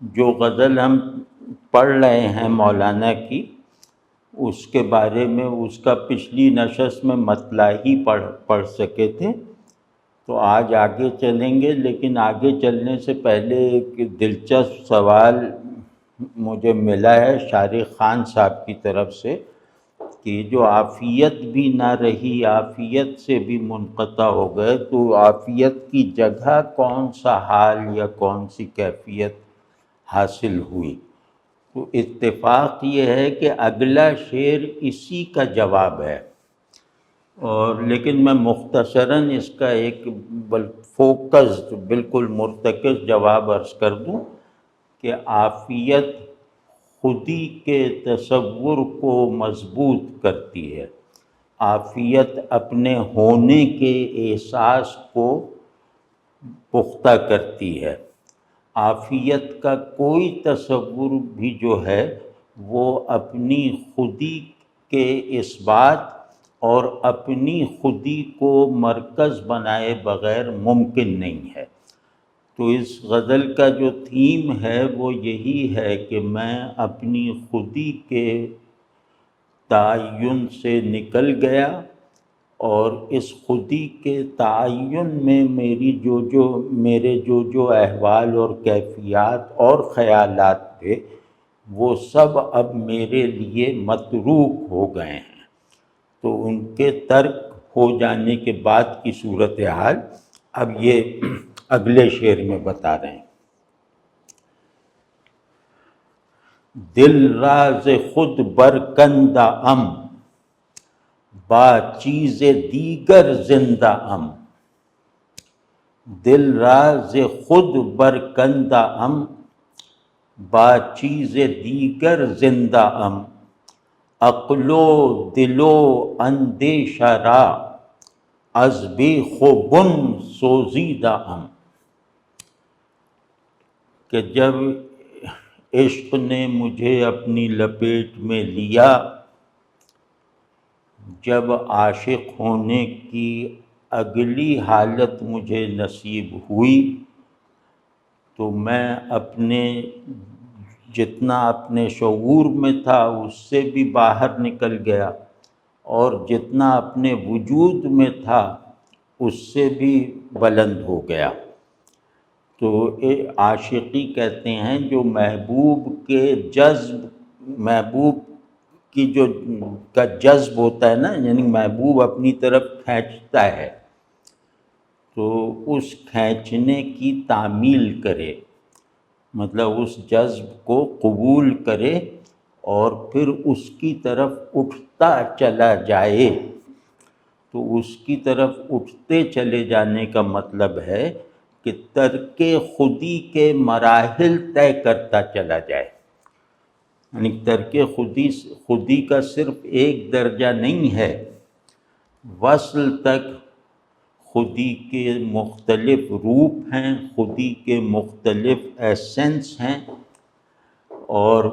جو غزل ہم پڑھ رہے ہیں مولانا کی، اس کے بارے میں اس کا پچھلی نشست میں مطلع ہی پڑھ سکے تھے، تو آج آگے چلیں گے۔ لیکن آگے چلنے سے پہلے ایک دلچسپ سوال مجھے ملا ہے شارق خان صاحب کی طرف سے، کہ جو عافیت بھی نہ رہی، عافیت سے بھی منقطع ہو گئے، تو عافیت کی جگہ کون سا حال یا کون سی کیفیت حاصل ہوئی؟ تو اتفاق یہ ہے کہ اگلا شعر اسی کا جواب ہے، اور لیکن میں مختصراً اس کا ایک فوکسڈ بالکل مرتکز جواب عرض کر دوں کہ عافیت خودی کے تصور کو مضبوط کرتی ہے، عافیت اپنے ہونے کے احساس کو پختہ کرتی ہے، عافیت کا کوئی تصور بھی جو ہے وہ اپنی خودی کے اثبات اور اپنی خودی کو مرکز بنائے بغیر ممکن نہیں ہے۔ تو اس غزل کا جو تھیم ہے وہ یہی ہے کہ میں اپنی خودی کے تعین سے نکل گیا، اور اس خودی کے تعین میں میرے جو احوال اور کیفیات اور خیالات تھے وہ سب اب میرے لیے متروک ہو گئے ہیں۔ تو ان کے ترک ہو جانے کے بعد کی صورتحال اب یہ اگلے شعر میں بتا رہے ہیں۔ دل راز خود برکندہ ام، با چیز دیگر زندہ ام، دل راز خود برکندہ ام، با چیز دیگر زندہ ام، عقل و دل و اندیشہ را از بیخ و بن سوزیدہ ام، کہ جب عشق نے مجھے اپنی لپیٹ میں لیا، جب عاشق ہونے کی اگلی حالت مجھے نصیب ہوئی، تو میں جتنا اپنے شعور میں تھا اس سے بھی باہر نکل گیا، اور جتنا اپنے وجود میں تھا اس سے بھی بلند ہو گیا۔ تو عاشقی کہتے ہیں جو محبوب کی کا جذب ہوتا ہے نا، یعنی محبوب اپنی طرف کھینچتا ہے، تو اس کھینچنے کی تعمیل کرے، مطلب اس جذب کو قبول کرے اور پھر اس کی طرف اٹھتا چلا جائے۔ تو اس کی طرف اٹھتے چلے جانے کا مطلب ہے کہ ترک خودی کے مراحل طے کرتا چلا جائے، یعنی ترک خودی کا صرف ایک درجہ نہیں ہے، وصل تک خودی کے مختلف روپ ہیں، خودی کے مختلف ایسنس ہیں، اور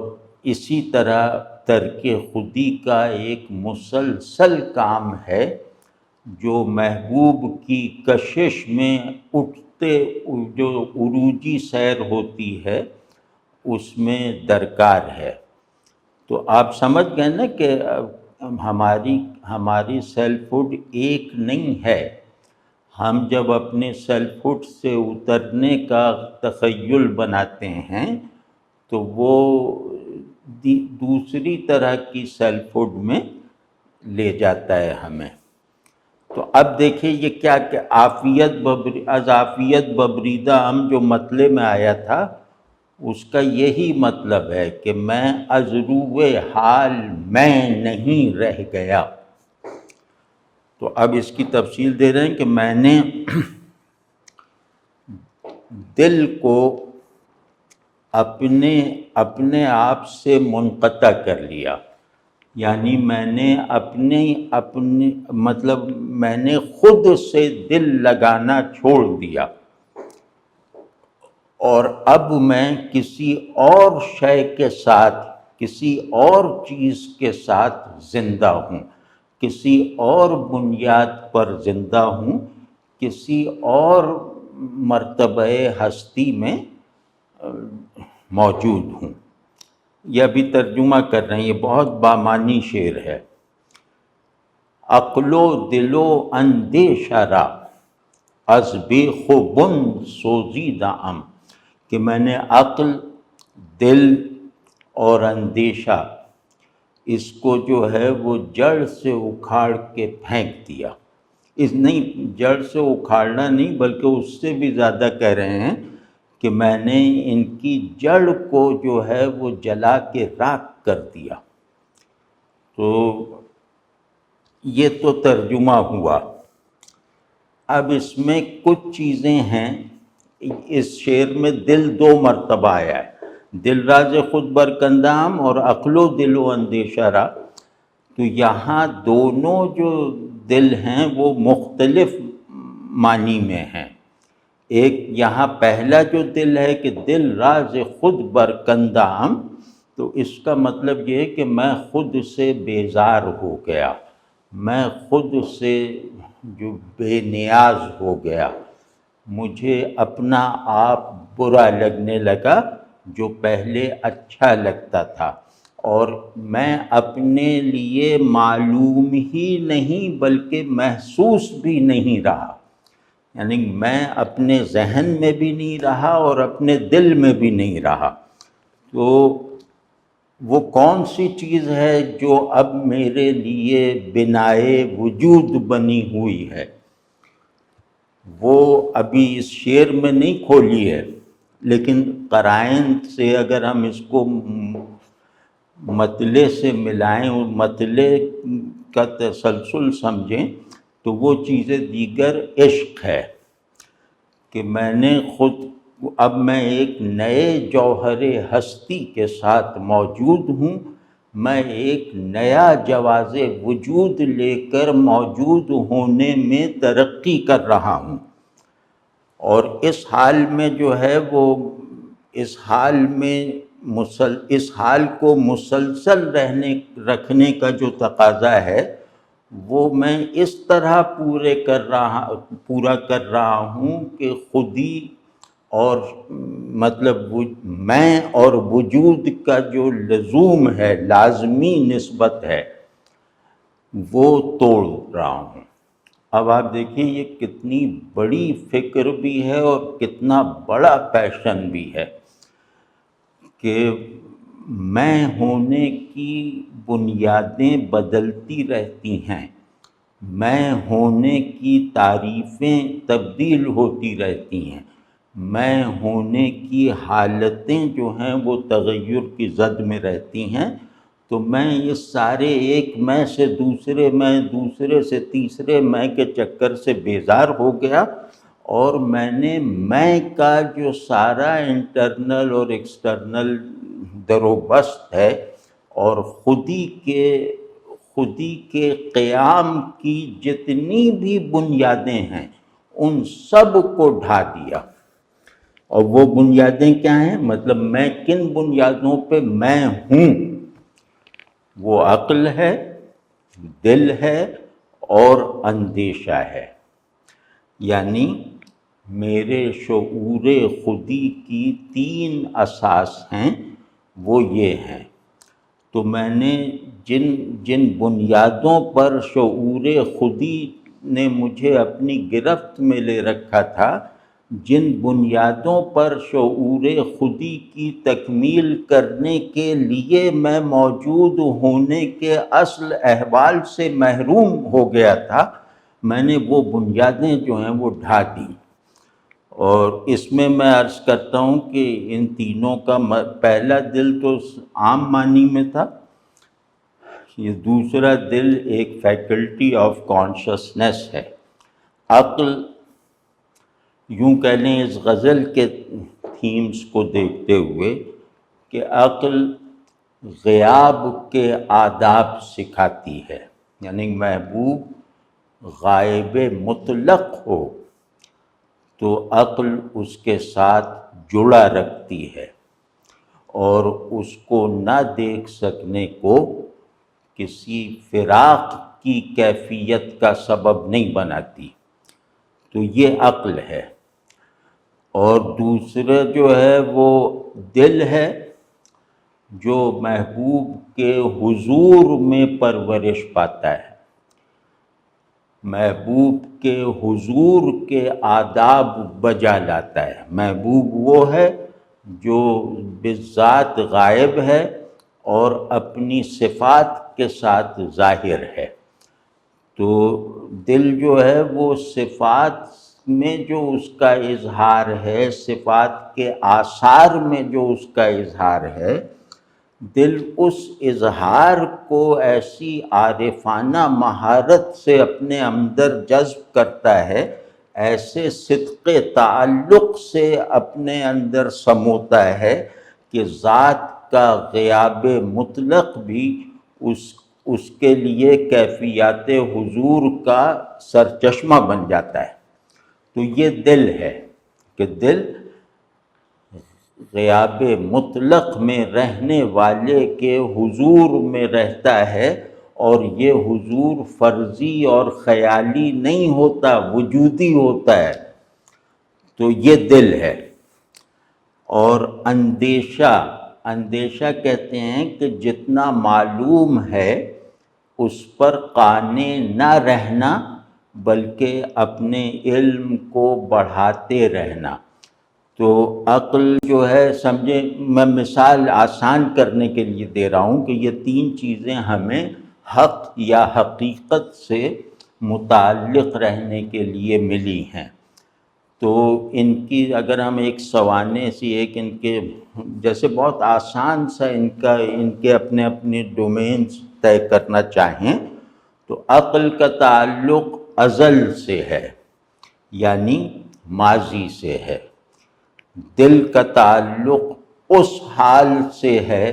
اسی طرح ترک خودی کا ایک مسلسل کام ہے جو محبوب کی کشش میں اٹھتے جو عروجی سیر ہوتی ہے اس میں درکار ہے۔ تو آپ سمجھ گئے نا کہ ہماری سیلف ہوڈ ایک نہیں ہے۔ ہم جب اپنے سیلف ہوڈ سے اترنے کا تخیل بناتے ہیں تو وہ دوسری طرح کی سیلف ہوڈ میں لے جاتا ہے ہمیں۔ تو اب دیکھیں یہ کیا کہ عافیت ببریدہ ہم جو مطلع میں آیا تھا اس کا یہی مطلب ہے کہ میں از روئے حال میں نہیں رہ گیا۔ تو اب اس کی تفصیل دے رہے ہیں کہ میں نے دل کو اپنے آپ سے منقطع کر لیا، یعنی میں نے میں نے خود سے دل لگانا چھوڑ دیا، اور اب میں کسی اور شے کے ساتھ، کسی اور چیز کے ساتھ زندہ ہوں، کسی اور بنیاد پر زندہ ہوں، کسی اور مرتبہ ہستی میں موجود ہوں۔ یہ ابھی ترجمہ کر رہے ہیں، یہ بہت بامانی شعر ہے۔ عقل و دل و اندیشہ را از بے خوبن سوزیدہ ام، کہ میں نے عقل، دل اور اندیشہ اس کو جو ہے وہ جڑ سے اکھاڑ کے پھینک دیا۔ اس نہیں، جڑ سے اکھاڑنا نہیں بلکہ اس سے بھی زیادہ کہہ رہے ہیں کہ میں نے ان کی جڑ کو جو ہے وہ جلا کے راکھ کر دیا۔ تو یہ تو ترجمہ ہوا۔ اب اس میں کچھ چیزیں ہیں، اس شعر میں دل 2 مرتبہ آیا ہے، دل راز خود برکندام اور عقل و دل و اندیشہ را۔ تو یہاں دونوں جو دل ہیں وہ مختلف معنی میں ہیں۔ ایک یہاں پہلا جو دل ہے کہ دل راز خود برکندام، تو اس کا مطلب یہ ہے کہ میں خود سے بیزار ہو گیا، میں خود سے جو بے نیاز ہو گیا، مجھے اپنا آپ برا لگنے لگا جو پہلے اچھا لگتا تھا، اور میں اپنے لیے معلوم ہی نہیں بلکہ محسوس بھی نہیں رہا، یعنی میں اپنے ذہن میں بھی نہیں رہا اور اپنے دل میں بھی نہیں رہا۔ تو وہ کون سی چیز ہے جو اب میرے لیے بنائے وجود بنی ہوئی ہے، وہ ابھی اس شعر میں نہیں کھولی ہے، لیکن قرائن سے اگر ہم اس کو مطلع سے ملائیں اور مطلع کا تسلسل سمجھیں تو وہ چیزیں دیگر عشق ہے، کہ میں نے خود، اب میں ایک نئے جوہر ہستی کے ساتھ موجود ہوں، میں ایک نیا جواز وجود لے کر موجود ہونے میں ترقی کر رہا ہوں، اور اس حال میں جو ہے وہ اس حال کو مسلسل رکھنے کا جو تقاضا ہے وہ میں اس طرح پورا کر رہا ہوں کہ خودی اور مطلب میں اور وجود کا جو لزوم ہے، لازمی نسبت ہے، وہ توڑ رہا ہوں۔ اب آپ دیکھیے یہ کتنی بڑی فکر بھی ہے اور کتنا بڑا پیشن بھی ہے کہ میں ہونے کی بنیادیں بدلتی رہتی ہیں، میں ہونے کی تعریفیں تبدیل ہوتی رہتی ہیں، میں ہونے کی حالتیں جو ہیں وہ تغیر کی زد میں رہتی ہیں۔ تو میں یہ سارے ایک میں سے دوسرے میں، دوسرے سے تیسرے میں کے چکر سے بیزار ہو گیا، اور میں نے میں کا جو سارا انٹرنل اور ایکسٹرنل در و بست ہے اور خودی کے قیام کی جتنی بھی بنیادیں ہیں ان سب کو ڈھا دیا۔ اور وہ بنیادیں کیا ہیں؟ مطلب میں کن بنیادوں پہ میں ہوں؟ وہ عقل ہے، دل ہے اور اندیشہ ہے، یعنی میرے شعور خودی کی 3 اساس ہیں، وہ یہ ہیں۔ تو میں نے جن بنیادوں پر شعور خودی نے مجھے اپنی گرفت میں لے رکھا تھا، جن بنیادوں پر شعور خودی کی تکمیل کرنے کے لیے میں موجود ہونے کے اصل احوال سے محروم ہو گیا تھا، میں نے وہ بنیادیں جو ہیں وہ ڈھا دیں۔ اور اس میں عرض کرتا ہوں کہ ان تینوں کا پہلا دل تو عام معنی میں تھا، یہ دوسرا دل ایک فیکلٹی آف کانشسنس ہے۔ عقل، یوں کہہ لیں اس غزل کے تھیمز کو دیکھتے ہوئے کہ عقل غیاب کے آداب سکھاتی ہے، یعنی محبوب غائب مطلق ہو تو عقل اس کے ساتھ جڑا رکھتی ہے اور اس کو نہ دیکھ سکنے کو کسی فراق کی کیفیت کا سبب نہیں بناتی۔ تو یہ عقل ہے۔ اور دوسرا جو ہے وہ دل ہے جو محبوب کے حضور میں پرورش پاتا ہے، محبوب کے حضور کے آداب بجا لاتا ہے۔ محبوب وہ ہے جو بذات غائب ہے اور اپنی صفات کے ساتھ ظاہر ہے۔ تو دل جو ہے وہ صفات میں جو اس کا اظہار ہے، صفات کے آثار میں جو اس کا اظہار ہے، دل اس اظہار کو ایسی عارفانہ مہارت سے اپنے اندر جذب کرتا ہے، ایسے صدق تعلق سے اپنے اندر سموتا ہے کہ ذات کا غیاب مطلق بھی اس کے لیے کیفیات حضور کا سرچشمہ بن جاتا ہے۔ تو یہ دل ہے کہ دل غیاب مطلق میں رہنے والے کے حضور میں رہتا ہے، اور یہ حضور فرضی اور خیالی نہیں ہوتا، وجودی ہوتا ہے۔ تو یہ دل ہے۔ اور اندیشہ کہتے ہیں کہ جتنا معلوم ہے اس پر قانع نہ رہنا، بلکہ اپنے علم کو بڑھاتے رہنا۔ تو عقل جو ہے، سمجھے، میں مثال آسان کرنے کے لیے دے رہا ہوں کہ یہ تین چیزیں ہمیں حق یا حقیقت سے متعلق رہنے کے لیے ملی ہیں۔ تو ان کی اگر ہم ایک سوانح سی، ایک ان کے جیسے بہت آسان سا ان کے اپنے اپنے ڈومینز طے کرنا چاہیں تو عقل کا تعلق ازل سے ہے، یعنی ماضی سے ہے۔ دل کا تعلق اس حال سے ہے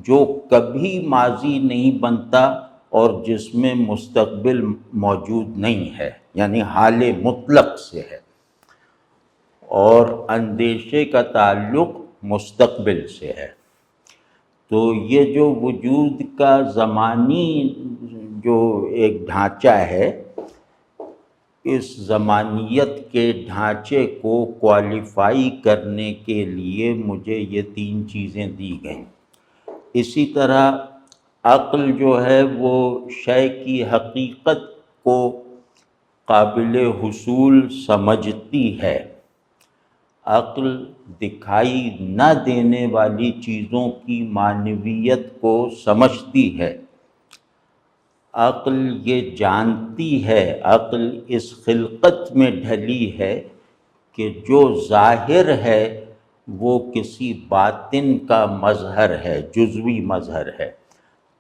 جو کبھی ماضی نہیں بنتا اور جس میں مستقبل موجود نہیں ہے، یعنی حال مطلق سے ہے۔ اور اندیشے کا تعلق مستقبل سے ہے۔ تو یہ جو وجود کا زمانی جو ایک ڈھانچہ ہے، اس زمانیت کے ڈھانچے کو کوالیفائی کرنے کے لیے مجھے یہ تین چیزیں دی گئیں۔ اسی طرح عقل جو ہے وہ شے کی حقیقت کو قابل حصول سمجھتی ہے۔ عقل دکھائی نہ دینے والی چیزوں کی معنویت کو سمجھتی ہے۔ عقل یہ جانتی ہے، عقل اس خلقت میں ڈھلی ہے کہ جو ظاہر ہے وہ کسی باطن کا مظہر ہے، جزوی مظہر ہے۔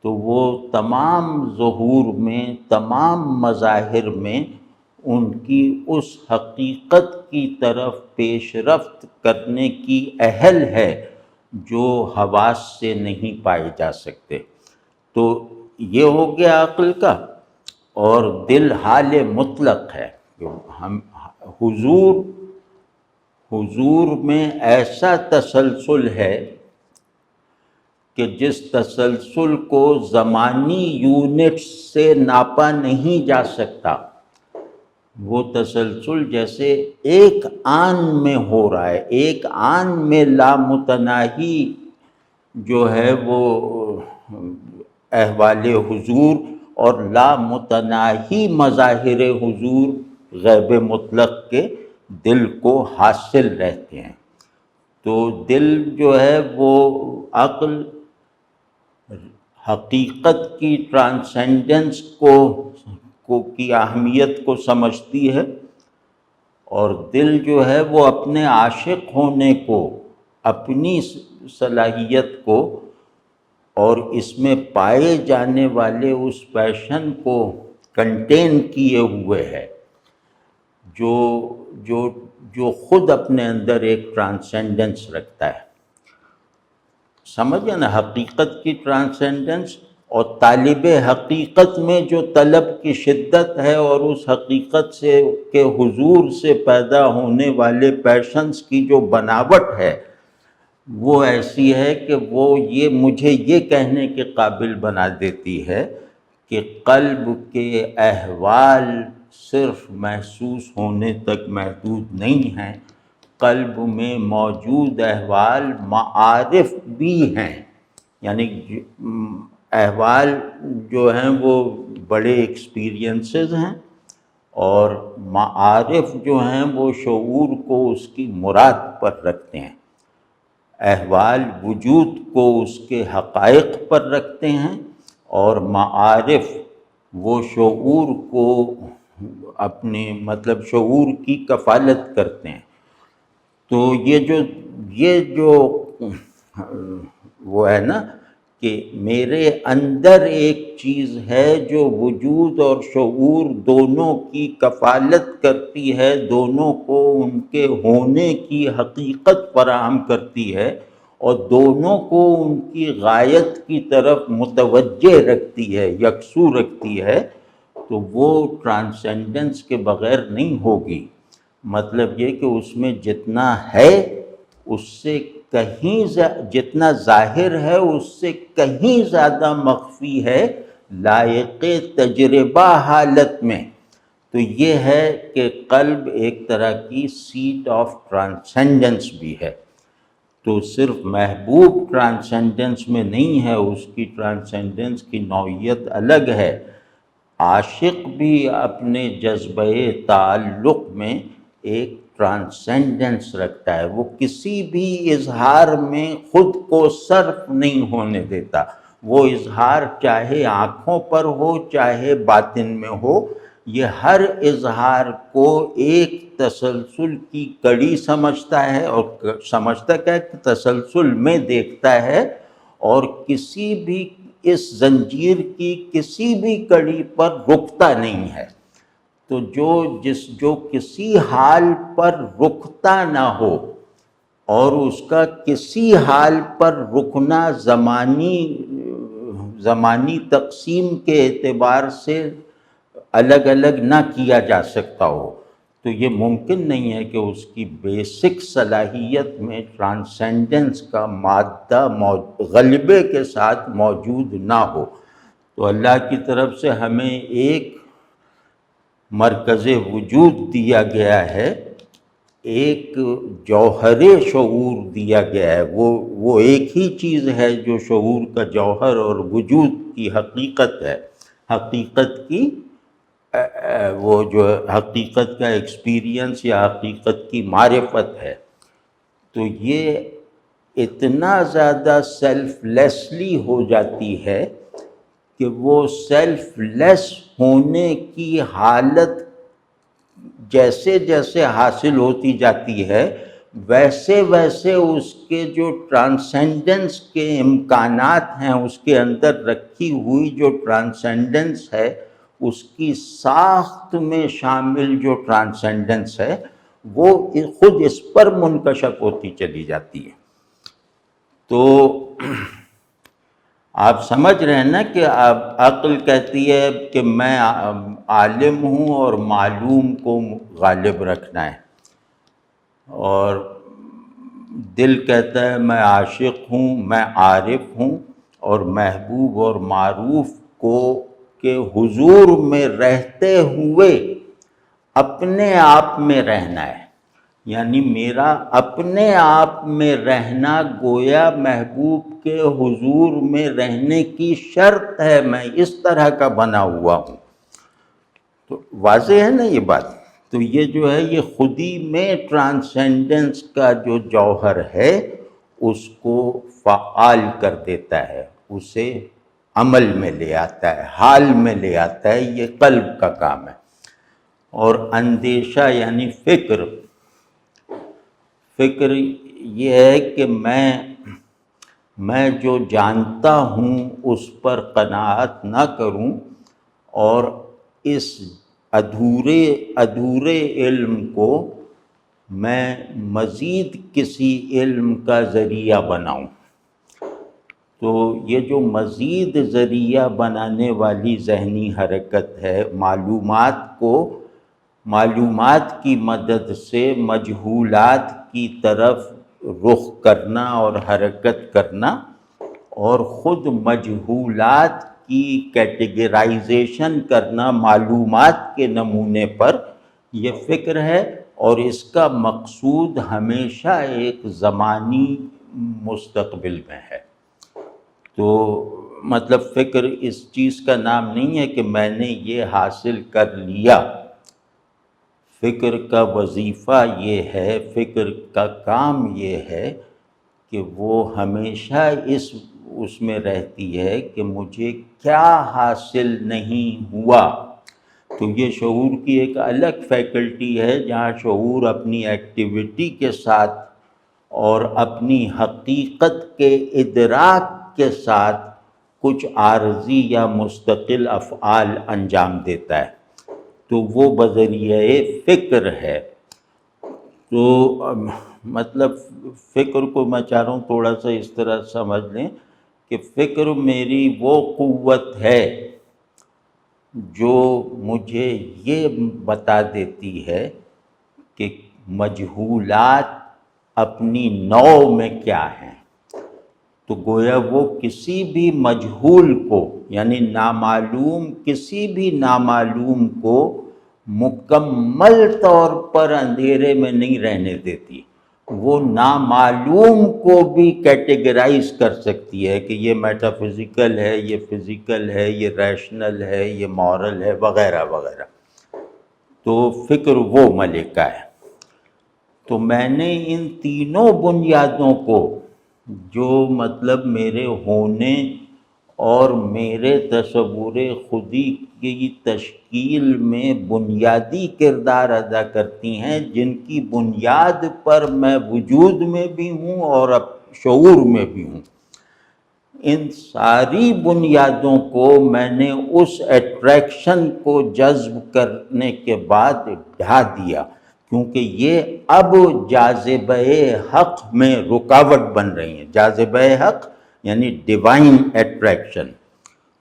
تو وہ تمام ظہور میں، تمام مظاہر میں ان کی اس حقیقت کی طرف پیش رفت کرنے کی اہل ہے جو حواس سے نہیں پائے جا سکتے۔ تو یہ ہو گیا عقل کا۔ اور دل حال مطلق ہے۔ ہم حضور میں ایسا تسلسل ہے کہ جس تسلسل کو زمانی یونٹ سے ناپا نہیں جا سکتا۔ وہ تسلسل جیسے ایک آن میں ہو رہا ہے، ایک آن میں لامتناہی جو ہے وہ احوال حضور اور لامتناہی مظاہر حضور غیب مطلق کے دل کو حاصل رہتے ہیں۔ تو دل جو ہے وہ عقل حقیقت کی ٹرانسینڈنس کی اہمیت کو سمجھتی ہے، اور دل جو ہے وہ اپنے عاشق ہونے کو، اپنی صلاحیت کو اور اس میں پائے جانے والے اس پیشن کو کنٹین کیے ہوئے ہے، جو خود اپنے اندر ایک ٹرانسینڈنس رکھتا ہے۔ سمجھے نا، حقیقت کی ٹرانسینڈنس اور طالب حقیقت میں جو طلب کی شدت ہے، اور اس حقیقت سے کہ حضور سے پیدا ہونے والے پیشنز کی جو بناوٹ ہے، وہ ایسی ہے کہ وہ مجھے یہ کہنے کے قابل بنا دیتی ہے کہ قلب کے احوال صرف محسوس ہونے تک محدود نہیں ہیں، قلب میں موجود احوال معارف بھی ہیں، یعنی احوال جو ہیں وہ بڑے ایکسپیرینسز ہیں، اور معارف جو ہیں وہ شعور کو اس کی مراد پر رکھتے ہیں، احوال وجود کو اس کے حقائق پر رکھتے ہیں، اور معارف وہ شعور کو اپنے مطلب شعور کی کفالت کرتے ہیں۔ تو یہ جو وہ ہے نا کہ میرے اندر ایک چیز ہے جو وجود اور شعور دونوں کی کفالت کرتی ہے، دونوں کو ان کے ہونے کی حقیقت فراہم کرتی ہے، اور دونوں کو ان کی غایت کی طرف متوجہ رکھتی ہے، یکسو رکھتی ہے، تو وہ ٹرانسینڈنس کے بغیر نہیں ہوگی۔ مطلب یہ کہ اس میں جتنا ہے اس سے کہیں جتنا ظاہر ہے اس سے کہیں زیادہ مخفی ہے لائق تجربہ حالت میں۔ تو یہ ہے کہ قلب ایک طرح کی سیٹ آف ٹرانسینڈنس بھی ہے۔ تو صرف محبوب ٹرانسینڈنس میں نہیں ہے، اس کی ٹرانسینڈنس کی نوعیت الگ ہے۔ عاشق بھی اپنے جذبہ تعلق میں ایک ٹرانسینڈنس رکھتا ہے، وہ کسی بھی اظہار میں خود کو صرف نہیں ہونے دیتا، وہ اظہار چاہے آنکھوں پر ہو چاہے باطن میں ہو، یہ ہر اظہار کو ایک تسلسل کی کڑی سمجھتا ہے، اور سمجھتا کیا کہ تسلسل میں دیکھتا ہے، اور کسی بھی اس زنجیر کی کسی بھی کڑی پر رکتا نہیں ہے۔ تو جو کسی حال پر رکتا نہ ہو، اور اس کا کسی حال پر رکنا زمانی تقسیم کے اعتبار سے الگ الگ نہ کیا جا سکتا ہو، تو یہ ممکن نہیں ہے کہ اس کی بیسک صلاحیت میں ٹرانسینڈنس کا مادہ غلبے کے ساتھ موجود نہ ہو۔ تو اللہ کی طرف سے ہمیں ایک مرکز وجود دیا گیا ہے، ایک جوہر شعور دیا گیا ہے، وہ ایک ہی چیز ہے جو شعور کا جوہر اور وجود کی حقیقت ہے، حقیقت کی وہ جو حقیقت کا ایکسپیرینس یا حقیقت کی معرفت ہے۔ تو یہ اتنا زیادہ سیلف لیسلی ہو جاتی ہے کہ وہ سیلف لیس ہونے کی حالت جیسے جیسے حاصل ہوتی جاتی ہے، ویسے ویسے اس کے جو ٹرانسینڈنس کے امکانات ہیں، اس کے اندر رکھی ہوئی جو ٹرانسینڈنس ہے، اس کی ساخت میں شامل جو ٹرانسینڈنس ہے، وہ خود اس پر منکشف ہوتی چلی جاتی ہے۔ تو آپ سمجھ رہے ہیں نا کہ عقل کہتی ہے کہ میں عالم ہوں اور معلوم کو غالب رکھنا ہے، اور دل کہتا ہے میں عاشق ہوں، میں عارف ہوں، اور محبوب اور معروف کو کے حضور میں رہتے ہوئے اپنے آپ میں رہنا ہے، یعنی میرا اپنے آپ میں رہنا گویا محبوب کے حضور میں رہنے کی شرط ہے، میں اس طرح کا بنا ہوا ہوں۔ تو واضح ہے نا یہ بات؟ تو یہ جو ہے یہ خودی میں ٹرانسینڈنس کا جو جوہر ہے اس کو فعال کر دیتا ہے، اسے عمل میں لے آتا ہے، حال میں لے آتا ہے، یہ قلب کا کام ہے۔ اور اندیشہ یعنی فکر یہ ہے کہ میں جو جانتا ہوں اس پر قناعت نہ کروں، اور اس ادھورے علم کو میں مزید کسی علم کا ذریعہ بناؤں۔ تو یہ جو مزید ذریعہ بنانے والی ذہنی حرکت ہے، معلومات کی مدد سے مجہولات کی طرف رخ کرنا اور حرکت کرنا، اور خود مجہولات کی کیٹیگرائزیشن کرنا معلومات کے نمونے پر، یہ فکر ہے۔ اور اس کا مقصود ہمیشہ ایک زمانی مستقبل میں ہے۔ تو مطلب فکر اس چیز کا نام نہیں ہے کہ میں نے یہ حاصل کر لیا، فکر کا وظیفہ یہ ہے، فکر کا کام یہ ہے کہ وہ ہمیشہ اس میں رہتی ہے کہ مجھے کیا حاصل نہیں ہوا۔ تو یہ شعور کی ایک الگ فیکلٹی ہے جہاں شعور اپنی ایکٹیویٹی کے ساتھ اور اپنی حقیقت کے ادراک کے ساتھ کچھ عارضی یا مستقل افعال انجام دیتا ہے، تو وہ بذریعہ فکر ہے۔ تو مطلب فکر کو میں چاہ رہا ہوں تھوڑا سا اس طرح سمجھ لیں کہ فکر میری وہ قوت ہے جو مجھے یہ بتا دیتی ہے کہ مجہولات اپنی نوع میں کیا ہیں۔ تو گویا وہ کسی بھی مجہول کو، یعنی نامعلوم، کسی بھی نامعلوم کو مکمل طور پر اندھیرے میں نہیں رہنے دیتی، وہ نامعلوم کو بھی کیٹیگرائز کر سکتی ہے کہ یہ میٹا فزیکل ہے، یہ فزیکل ہے، یہ ریشنل ہے، یہ مورل ہے، وغیرہ وغیرہ۔ تو فکر وہ ملکہ ہے۔ تو میں نے ان تینوں بنیادوں کو، جو مطلب میرے ہونے اور میرے تصور خودی کی تشکیل میں بنیادی کردار ادا کرتی ہیں، جن کی بنیاد پر میں وجود میں بھی ہوں اور اب شعور میں بھی ہوں، ان ساری بنیادوں کو میں نے اس ایٹریکشن کو جذب کرنے کے بعد ڈھا دیا، کیونکہ یہ اب جاذبہ حق میں رکاوٹ بن رہی ہیں۔ جاذبہ حق یعنی ڈیوائن ایٹریکشن۔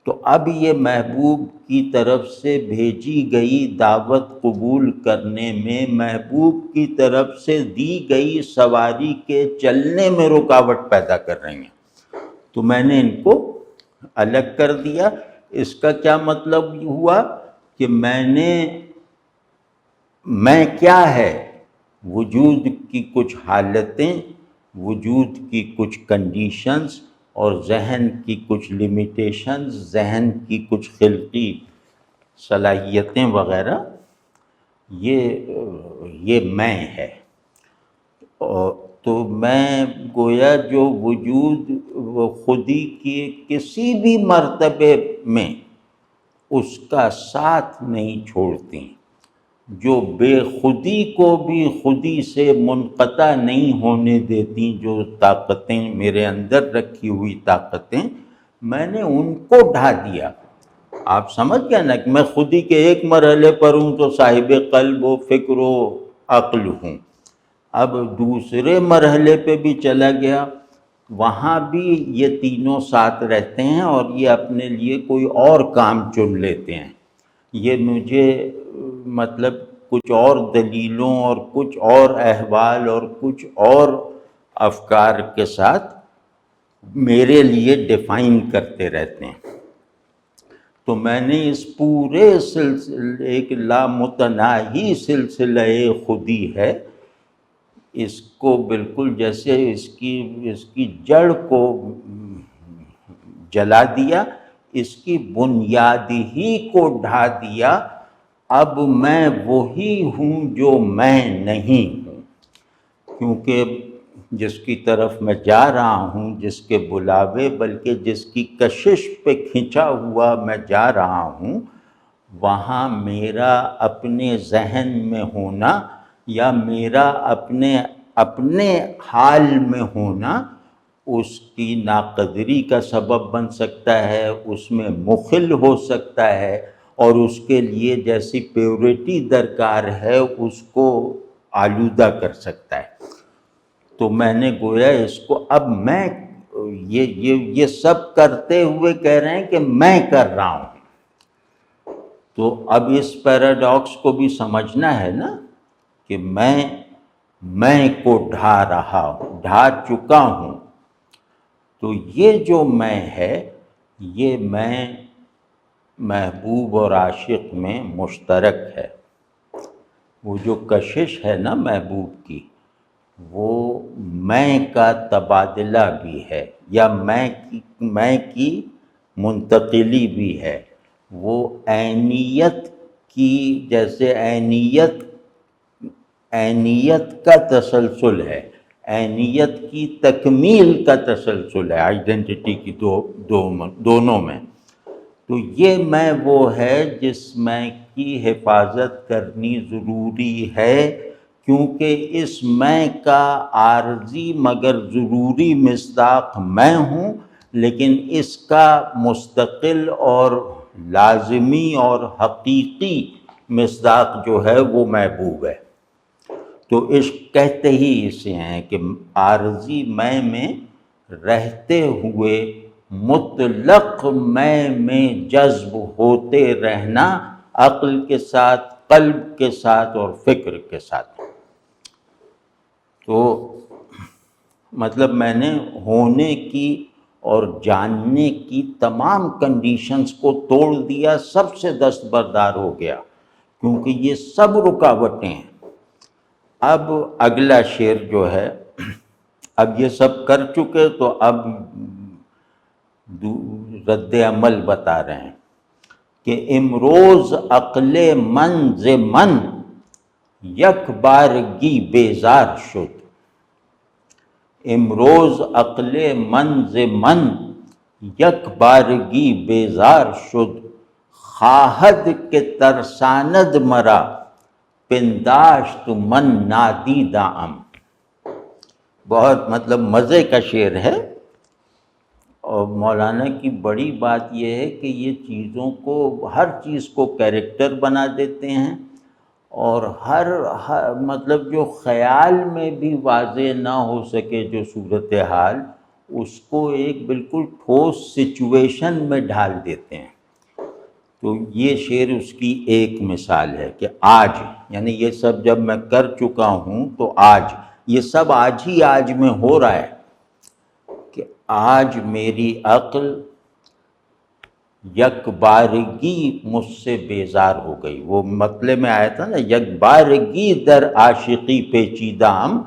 تو اب یہ محبوب کی طرف سے بھیجی گئی دعوت قبول کرنے میں، محبوب کی طرف سے دی گئی سواری کے چلنے میں رکاوٹ پیدا کر رہی ہیں۔ تو میں نے ان کو الگ کر دیا۔ اس کا کیا مطلب ہوا کہ میں کیا ہے؟ وجود کی کچھ حالتیں، وجود کی کچھ کنڈیشنز اور ذہن کی کچھ لمیٹیشنز، ذہن کی کچھ خلقی صلاحیتیں وغیرہ، یہ میں ہے۔ تو میں گویا جو وجود خودی کے کسی بھی مرتبے میں اس کا ساتھ نہیں چھوڑتی، جو بے خودی کو بھی خودی سے منقطع نہیں ہونے دیتی، جو طاقتیں میرے اندر رکھی ہوئی طاقتیں، میں نے ان کو ڈھا دیا۔ آپ سمجھ گئے نا کہ میں خودی کے ایک مرحلے پر ہوں تو صاحب قلب و فکر و عقل ہوں، اب دوسرے مرحلے پہ بھی چلا گیا، وہاں بھی یہ تینوں ساتھ رہتے ہیں اور یہ اپنے لیے کوئی اور کام چن لیتے ہیں۔ یہ مجھے مطلب کچھ اور دلیلوں اور کچھ اور احوال اور کچھ اور افکار کے ساتھ میرے لیے ڈیفائن کرتے رہتے ہیں۔ تو میں نے اس پورے سلسلے، ایک لامتناہی سلسلہ خودی ہے، اس کو بالکل جیسے اس کی جڑ کو جلا دیا، اس کی بنیاد ہی کو ڈھا دیا۔ اب میں وہی ہوں جو میں نہیں ہوں، کیونکہ جس کی طرف میں جا رہا ہوں، جس کے بلاوے بلکہ جس کی کشش پہ کھنچا ہوا میں جا رہا ہوں، وہاں میرا اپنے ذہن میں ہونا یا میرا اپنے حال میں ہونا اس کی ناقدری کا سبب بن سکتا ہے، اس میں مخل ہو سکتا ہے، اور اس کے لیے جیسی پیورٹی درکار ہے اس کو آلودہ کر سکتا ہے۔ تو میں نے گویا اس کو اب میں یہ سب کرتے ہوئے کہہ رہے ہیں کہ میں کر رہا ہوں۔ تو اب اس پیراڈاکس کو بھی سمجھنا ہے نا کہ میں کو ڈھا چکا ہوں۔ تو یہ جو میں ہے، یہ میں محبوب اور عاشق میں مشترک ہے، وہ جو کشش ہے نا محبوب کی، وہ میں کا تبادلہ بھی ہے، یا میں کی منتقلی بھی ہے۔ وہ عینیت کی، جیسے عینیت کا تسلسل ہے، عینیت کی تکمیل کا تسلسل ہے آئیڈینٹی کی دونوں میں۔ تو یہ میں وہ ہے جس میں کی حفاظت کرنی ضروری ہے، کیونکہ اس میں کا عارضی مگر ضروری مصداق میں ہوں، لیکن اس کا مستقل اور لازمی اور حقیقی مصداق جو ہے وہ محبوب ہے۔ تو عشق کہتے ہی اسے ہیں کہ عارضی میں رہتے ہوئے مطلق میں جذب ہوتے رہنا، عقل کے ساتھ، قلب کے ساتھ اور فکر کے ساتھ۔ تو مطلب میں نے ہونے کی اور جاننے کی تمام کنڈیشنز کو توڑ دیا، سب سے دستبردار ہو گیا، کیونکہ یہ سب رکاوٹیں ہیں۔ اب اگلا شعر جو ہے، اب یہ سب کر چکے تو اب رد عمل بتا رہے ہیں کہ امروز عقل من ز من یک بارگی بیزار شد۔ امروز عقل من ز من یک بارگی بیزار شد، خواہد کہ ترساند مرا پنداشت من نادیدہ ام۔ بہت مطلب مزے کا شعر ہے، اور مولانا کی بڑی بات یہ ہے کہ یہ چیزوں کو، ہر چیز کو کیریکٹر بنا دیتے ہیں، اور ہر مطلب جو خیال میں بھی واضح نہ ہو سکے جو صورتحال، اس کو ایک بالکل ٹھوس سچویشن میں ڈھال دیتے ہیں۔ تو یہ شعر اس کی ایک مثال ہے کہ آج، یعنی یہ سب جب میں کر چکا ہوں تو آج، یہ سب آج ہی آج میں ہو رہا ہے کہ آج میری عقل یک بارگی مجھ سے بیزار ہو گئی۔ وہ مطلب میں آیا تھا نا، یک بارگی در عاشقی پیچیدہ ہم،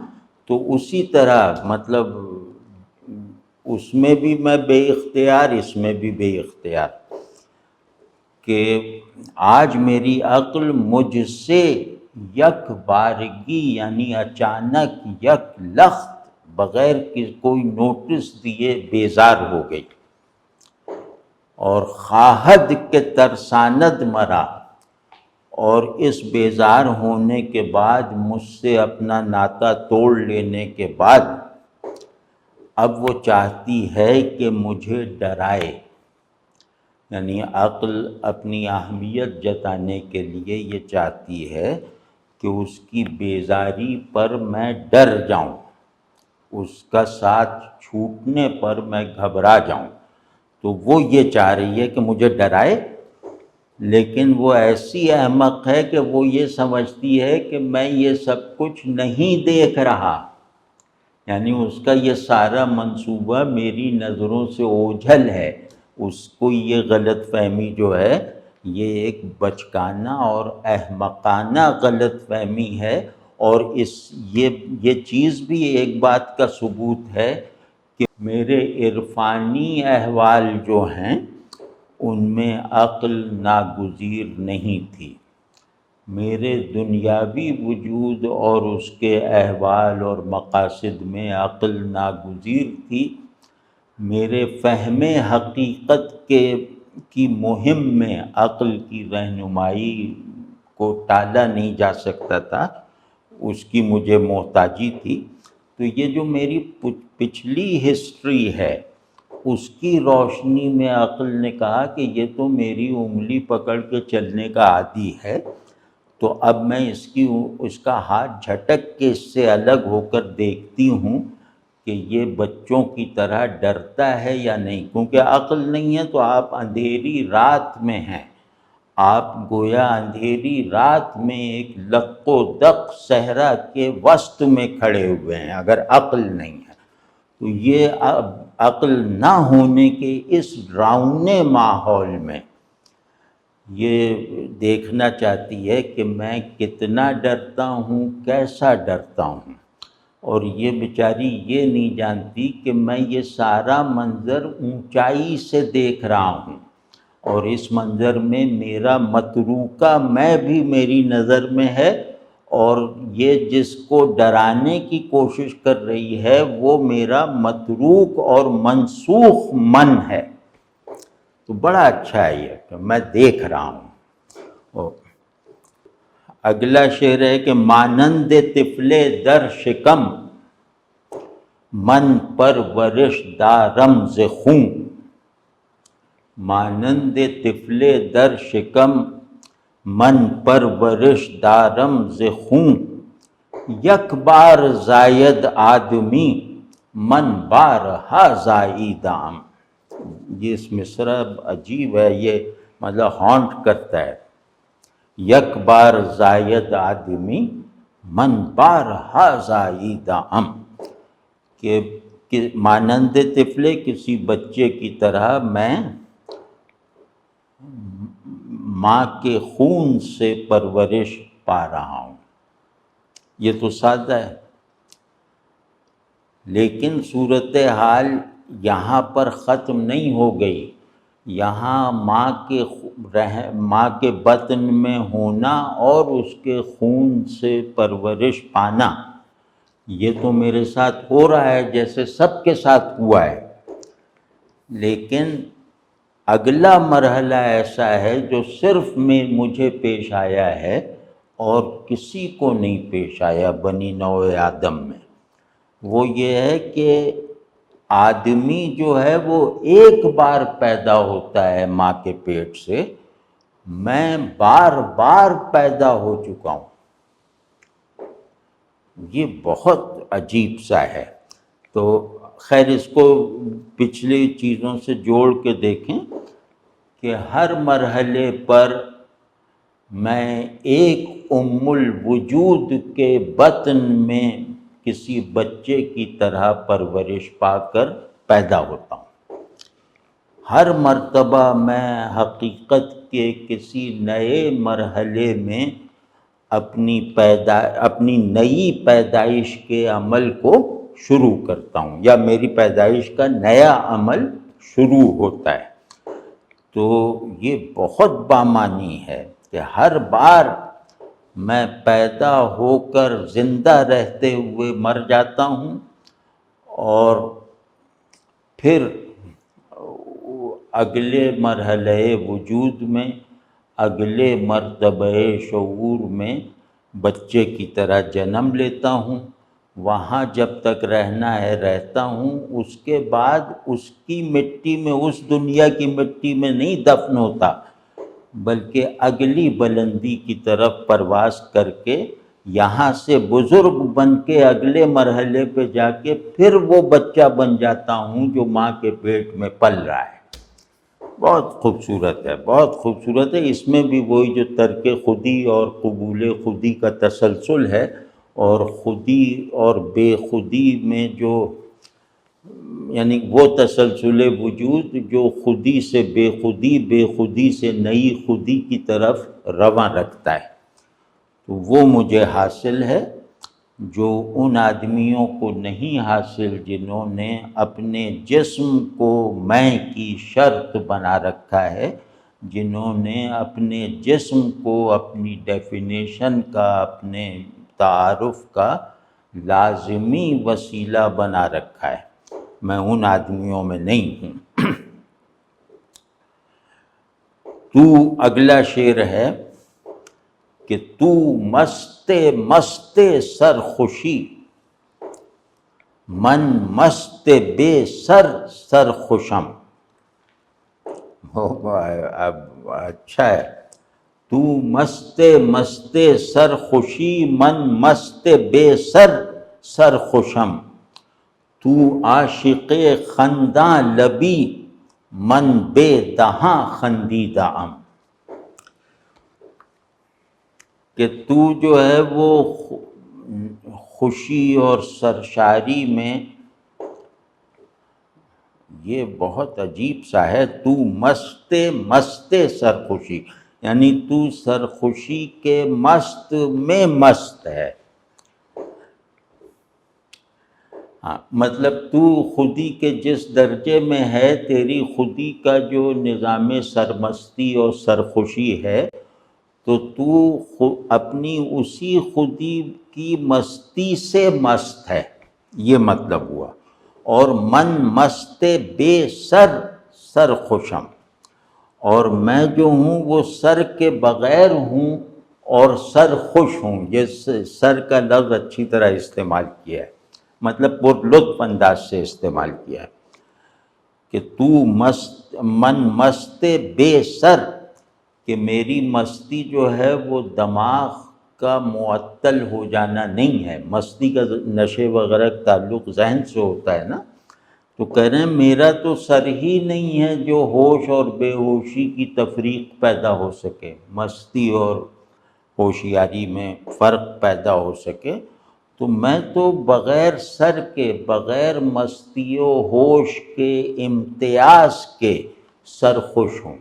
تو اسی طرح مطلب اس میں بھی میں بے اختیار، اس میں بھی بے اختیار، کہ آج میری عقل مجھ سے یک بارگی یعنی اچانک، یک لخت، بغیر کوئی نوٹس دیے بیزار ہو گئی، اور خواہد کے ترساند مرا، اور اس بیزار ہونے کے بعد، مجھ سے اپنا ناطہ توڑ لینے کے بعد، اب وہ چاہتی ہے کہ مجھے ڈرائے۔ یعنی عقل اپنی اہمیت جتانے کے لیے یہ چاہتی ہے کہ اس کی بیزاری پر میں ڈر جاؤں، اس کا ساتھ چھوٹنے پر میں گھبرا جاؤں۔ تو وہ یہ چاہ رہی ہے کہ مجھے ڈرائے، لیکن وہ ایسی احمق ہے کہ وہ یہ سمجھتی ہے کہ میں یہ سب کچھ نہیں دیکھ رہا، یعنی اس کا یہ سارا منصوبہ میری نظروں سے اوجھل ہے۔ اس کو یہ غلط فہمی جو ہے، یہ ایک بچکانہ اور احمقانہ غلط فہمی ہے، اور یہ چیز بھی ایک بات کا ثبوت ہے کہ میرے عرفانی احوال جو ہیں ان میں عقل ناگزیر نہیں تھی۔ میرے دنیاوی وجود اور اس کے احوال اور مقاصد میں عقل ناگزیر تھی۔ میرے فہم حقیقت کی مہم میں عقل کی رہنمائی کو ٹالا نہیں جا سکتا تھا، اس کی مجھے محتاجی تھی۔ تو یہ جو میری پچھلی ہسٹری ہے، اس کی روشنی میں عقل نے کہا کہ یہ تو میری انگلی پکڑ کے چلنے کا عادی ہے، تو اب میں اس کا ہاتھ جھٹک کے اس سے الگ ہو کر دیکھتی ہوں کہ یہ بچوں کی طرح ڈرتا ہے یا نہیں، کیونکہ عقل نہیں ہے تو آپ اندھیری رات میں ہیں، آپ گویا اندھیری رات میں ایک لق و دق صحرا کے وسط میں کھڑے ہوئے ہیں اگر عقل نہیں ہے۔ تو یہ عقل نہ ہونے کے اس ڈراؤنے ماحول میں یہ دیکھنا چاہتی ہے کہ میں کتنا ڈرتا ہوں، کیسا ڈرتا ہوں، اور یہ بیچاری یہ نہیں جانتی کہ میں یہ سارا منظر اونچائی سے دیکھ رہا ہوں، اور اس منظر میں میرا متروکہ میں بھی میری نظر میں ہے، اور یہ جس کو ڈرانے کی کوشش کر رہی ہے وہ میرا متروک اور منسوخ من ہے۔ تو بڑا اچھا ہے یہ کہ میں دیکھ رہا ہوں۔ اور اگلا شعر ہے کہ مانند طفل در شکم من پرورش دارم ز خون، مانند طفل در شکم من پرورش دارم ز خون، یک بار زاید آدمی من بارہا زائیدام۔ یہ اس مصرع عجیب ہے، یہ مطلب ہانٹ کرتا ہے۔ یک بار زاید آدمی من بارہا زائیدام، کہ مانند طفلے کسی بچے کی طرح میں ماں کے خون سے پرورش پا رہا ہوں۔ یہ تو سادہ ہے، لیکن صورتحال یہاں پر ختم نہیں ہو گئی۔ یہاں ماں کے بطن میں ہونا اور اس کے خون سے پرورش پانا، یہ تو میرے ساتھ ہو رہا ہے جیسے سب کے ساتھ ہوا ہے، لیکن اگلا مرحلہ ایسا ہے جو صرف مجھے پیش آیا ہے اور کسی کو نہیں پیش آیا بنی نوع آدم میں۔ وہ یہ ہے کہ آدمی جو ہے وہ ایک بار پیدا ہوتا ہے ماں کے پیٹ سے، میں بار بار پیدا ہو چکا ہوں۔ یہ بہت عجیب سا ہے۔ تو خیر اس کو پچھلی چیزوں سے جوڑ کے دیکھیں کہ ہر مرحلے پر میں ایک ام الوجود کے بطن میں کسی بچے کی طرح پرورش پا کر پیدا ہوتا ہوں۔ ہر مرتبہ میں حقیقت کے کسی نئے مرحلے میں اپنی نئی پیدائش کے عمل کو شروع کرتا ہوں، یا میری پیدائش کا نیا عمل شروع ہوتا ہے۔ تو یہ بہت بامانی ہے کہ ہر بار میں پیدا ہو کر زندہ رہتے ہوئے مر جاتا ہوں، اور پھر اگلے مرحلے وجود میں، اگلے مرتبہ شعور میں بچے کی طرح جنم لیتا ہوں۔ وہاں جب تک رہنا ہے رہتا ہوں، اس کے بعد اس کی مٹی میں، اس دنیا کی مٹی میں نہیں دفن ہوتا، بلکہ اگلی بلندی کی طرف پرواز کر کے یہاں سے بزرگ بن کے اگلے مرحلے پہ جا کے پھر وہ بچہ بن جاتا ہوں جو ماں کے پیٹ میں پل رہا ہے۔ بہت خوبصورت ہے، بہت خوبصورت ہے۔ اس میں بھی وہی جو ترک خودی اور قبول خودی کا تسلسل ہے، اور خودی اور بے خودی میں جو، یعنی وہ تسلسل وجود جو خودی سے بے خودی، بے خودی سے نئی خودی کی طرف رواں رکھتا ہے، تو وہ مجھے حاصل ہے، جو ان آدمیوں کو نہیں حاصل جنہوں نے اپنے جسم کو میں کی شرط بنا رکھا ہے، جنہوں نے اپنے جسم کو اپنی ڈیفینیشن کا، اپنے تعارف کا لازمی وسیلہ بنا رکھا ہے۔ میں ان آدمیوں میں نہیں ہوں۔ تو اگلا شعر ہے کہ تو مست مست سرخوشی، من مست بے سرخوشم۔ اب اچھا ہے، تو مست مست سرخوشی، من مست بے سرخوشم، تو عاشق خنداں لبی، من بے دہاں خندیدہ ام۔ کہ تو جو ہے وہ خوشی اور سرشاری میں، یہ بہت عجیب سا ہے، تو مست مست سرخوشی، یعنی تو سرخوشی کے مست میں مست ہے. ہاں مطلب تو خودی کے جس درجے میں ہے، تیری خودی کا جو نظام سرمستی اور سرخوشی ہے، تو اپنی اسی خودی کی مستی سے مست ہے، یہ مطلب ہوا. اور من مست بے سر سرخوشم، اور میں جو ہوں وہ سر کے بغیر ہوں اور سر خوش ہوں. یہ سر کا لفظ اچھی طرح استعمال کیا ہے، مطلب پر لطف انداز سے استعمال کیا ہے کہ تو من مست بے سر، کہ میری مستی جو ہے وہ دماغ کا معطل ہو جانا نہیں ہے. مستی کا نشے وغیرہ کا تعلق ذہن سے ہوتا ہے نا، تو کہہ رہے ہیں میرا تو سر ہی نہیں ہے جو ہوش اور بے ہوشی کی تفریق پیدا ہو سکے، مستی اور ہوشیاری میں فرق پیدا ہو سکے. تو میں تو بغیر سر کے، بغیر مستی و ہوش کے امتیاز کے سرخوش ہوں.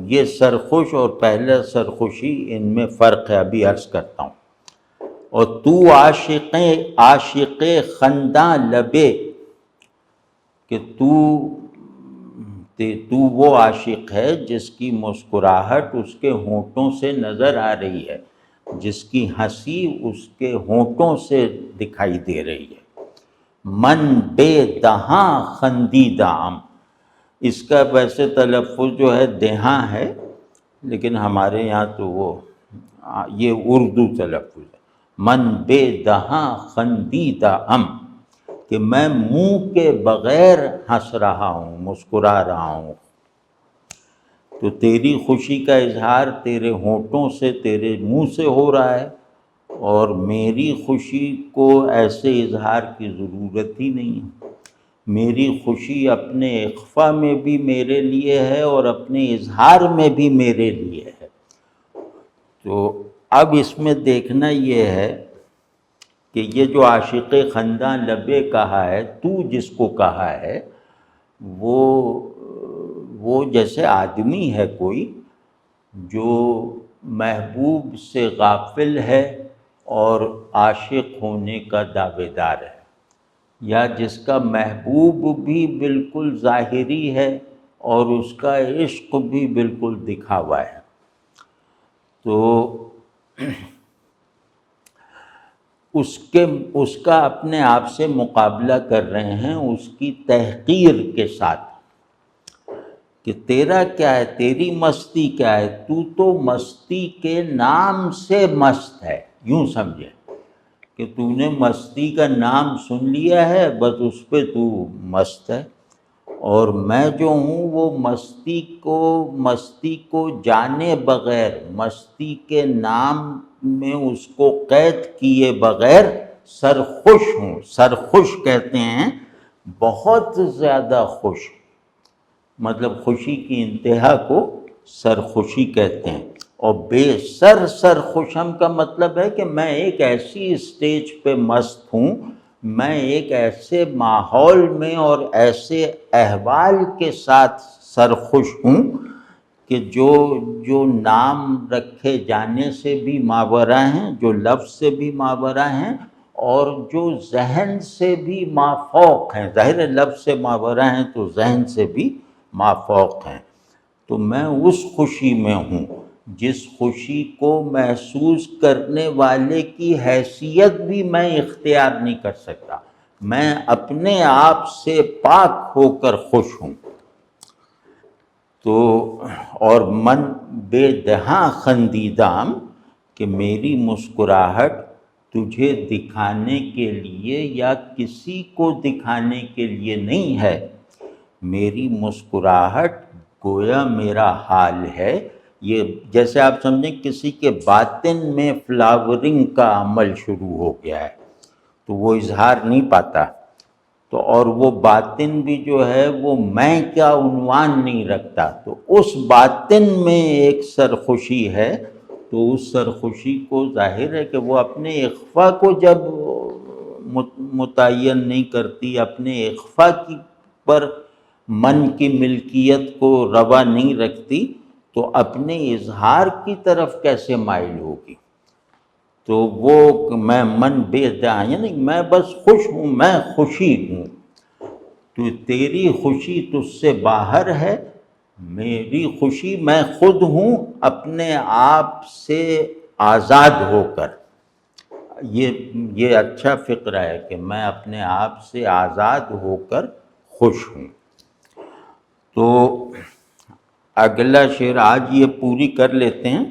یہ سرخوش اور پہلا سرخوشی ان میں فرق ہے، ابھی عرض کرتا ہوں. اور تو عاشق خنداں لبے، کہ تو وہ عاشق ہے جس کی مسکراہٹ اس کے ہونٹوں سے نظر آ رہی ہے، جس کی ہنسی اس کے ہونٹوں سے دکھائی دے رہی ہے. من بے دہاں خندیدام، اس کا ویسے تلفظ جو ہے دہاں ہے، لیکن ہمارے یہاں تو یہ اردو تلفظ ہے. من بے دہاں خندیدام، کہ میں منہ کے بغیر ہنس رہا ہوں، مسکرا رہا ہوں. تو تیری خوشی کا اظہار تیرے ہونٹوں سے، تیرے منہ سے ہو رہا ہے، اور میری خوشی کو ایسے اظہار کی ضرورت ہی نہیں ہے. میری خوشی اپنے اخفاء میں بھی میرے لیے ہے اور اپنے اظہار میں بھی میرے لیے ہے. تو اب اس میں دیکھنا یہ ہے کہ یہ جو عاشق خنداں لبے کہا ہے، تو جس کو کہا ہے وہ جیسے آدمی ہے کوئی جو محبوب سے غافل ہے اور عاشق ہونے کا دعوے دار ہے، یا جس کا محبوب بھی بالکل ظاہری ہے اور اس کا عشق بھی بالکل دکھاوا ہے. تو اس کا اپنے آپ سے مقابلہ کر رہے ہیں اس کی تحقیر کے ساتھ کہ تیرا کیا ہے، تیری مستی کیا ہے، تو مستی کے نام سے مست ہے. یوں سمجھے کہ تو نے مستی کا نام سن لیا ہے، بس اس پہ تو مست ہے. اور میں جو ہوں وہ مستی کو جانے بغیر، مستی کے نام میں اس کو قید کیے بغیر سرخوش ہوں. سرخوش کہتے ہیں بہت زیادہ خوش، مطلب خوشی کی انتہا کو سرخوشی کہتے ہیں. اور بے سر سرخوشم کا مطلب ہے کہ میں ایک ایسی اسٹیج پہ مست ہوں، میں ایک ایسے ماحول میں اور ایسے احوال کے ساتھ سرخوش ہوں کہ جو نام رکھے جانے سے بھی ماورا ہیں، جو لفظ سے بھی ماورا ہیں، اور جو ذہن سے بھی مافوق ہیں. ظاہر لفظ سے ماورا ہیں تو ذہن سے بھی مافوق ہیں. تو میں اس خوشی میں ہوں جس خوشی کو محسوس کرنے والے کی حیثیت بھی میں اختیار نہیں کر سکتا. میں اپنے آپ سے پاک ہو کر خوش ہوں. تو اور من بے دہاں خندیدام، کہ میری مسکراہٹ تجھے دکھانے کے لیے یا کسی کو دکھانے کے لیے نہیں ہے. میری مسکراہٹ گویا میرا حال ہے. یہ جیسے آپ سمجھیں کسی کے باطن میں فلاورنگ کا عمل شروع ہو گیا ہے تو وہ اظہار نہیں پاتا، تو اور وہ باطن بھی جو ہے وہ میں کیا عنوان نہیں رکھتا. تو اس باطن میں ایک سرخوشی ہے. تو اس سرخوشی کو ظاہر ہے کہ وہ اپنے اخفاء کو جب متعین نہیں کرتی، اپنے اخفاء پر من کی ملکیت کو روا نہیں رکھتی، تو اپنے اظہار کی طرف کیسے مائل ہوگی؟ تو وہ میں من بے داں، یعنی میں بس خوش ہوں، میں خوشی ہوں، تو تیری خوشی تجھ سے باہر ہے، میری خوشی میں خود ہوں اپنے آپ سے آزاد ہو کر۔ یہ اچھا فقرہ ہے کہ میں اپنے آپ سے آزاد ہو کر خوش ہوں۔ تو اگلا شعر آج یہ پوری کر لیتے ہیں،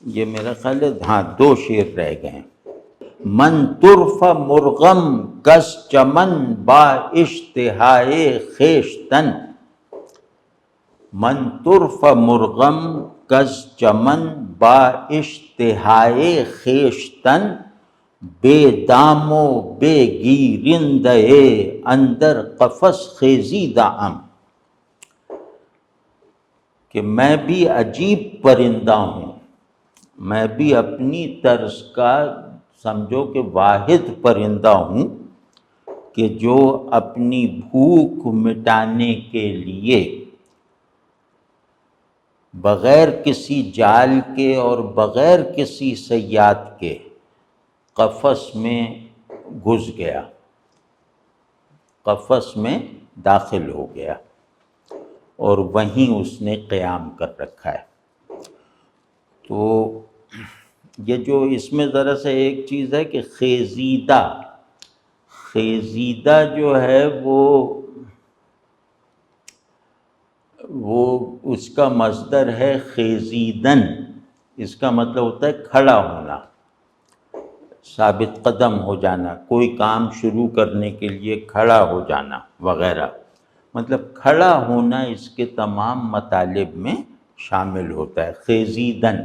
یہ میرا خیال ہے ہاں 2 شعر رہ گئے ہیں۔ من طرف مرغم کس چمن با اشتہائے خویشتن، من طرف مرغم کس چمن با اشتہائے خویشتن، بے دام و بے گیرندہ اندر قفس خیزیدہ ام، کہ میں بھی عجیب پرندہ ہوں، میں بھی اپنی طرز کا سمجھو کہ واحد پرندہ ہوں کہ جو اپنی بھوک مٹانے کے لیے بغیر کسی جال کے اور بغیر کسی صیاد کے قفس میں گھس گیا، قفس میں داخل ہو گیا اور وہیں اس نے قیام کر رکھا ہے۔ تو یہ جو اس میں ذرا سا ایک چیز ہے کہ خیزیدہ، خیزیدہ جو ہے وہ اس کا مصدر ہے خیزیدن، اس کا مطلب ہوتا ہے کھڑا ہونا، ثابت قدم ہو جانا، کوئی کام شروع کرنے کے لیے کھڑا ہو جانا وغیرہ، مطلب کھڑا ہونا اس کے تمام مطالب میں شامل ہوتا ہے خیزیدن۔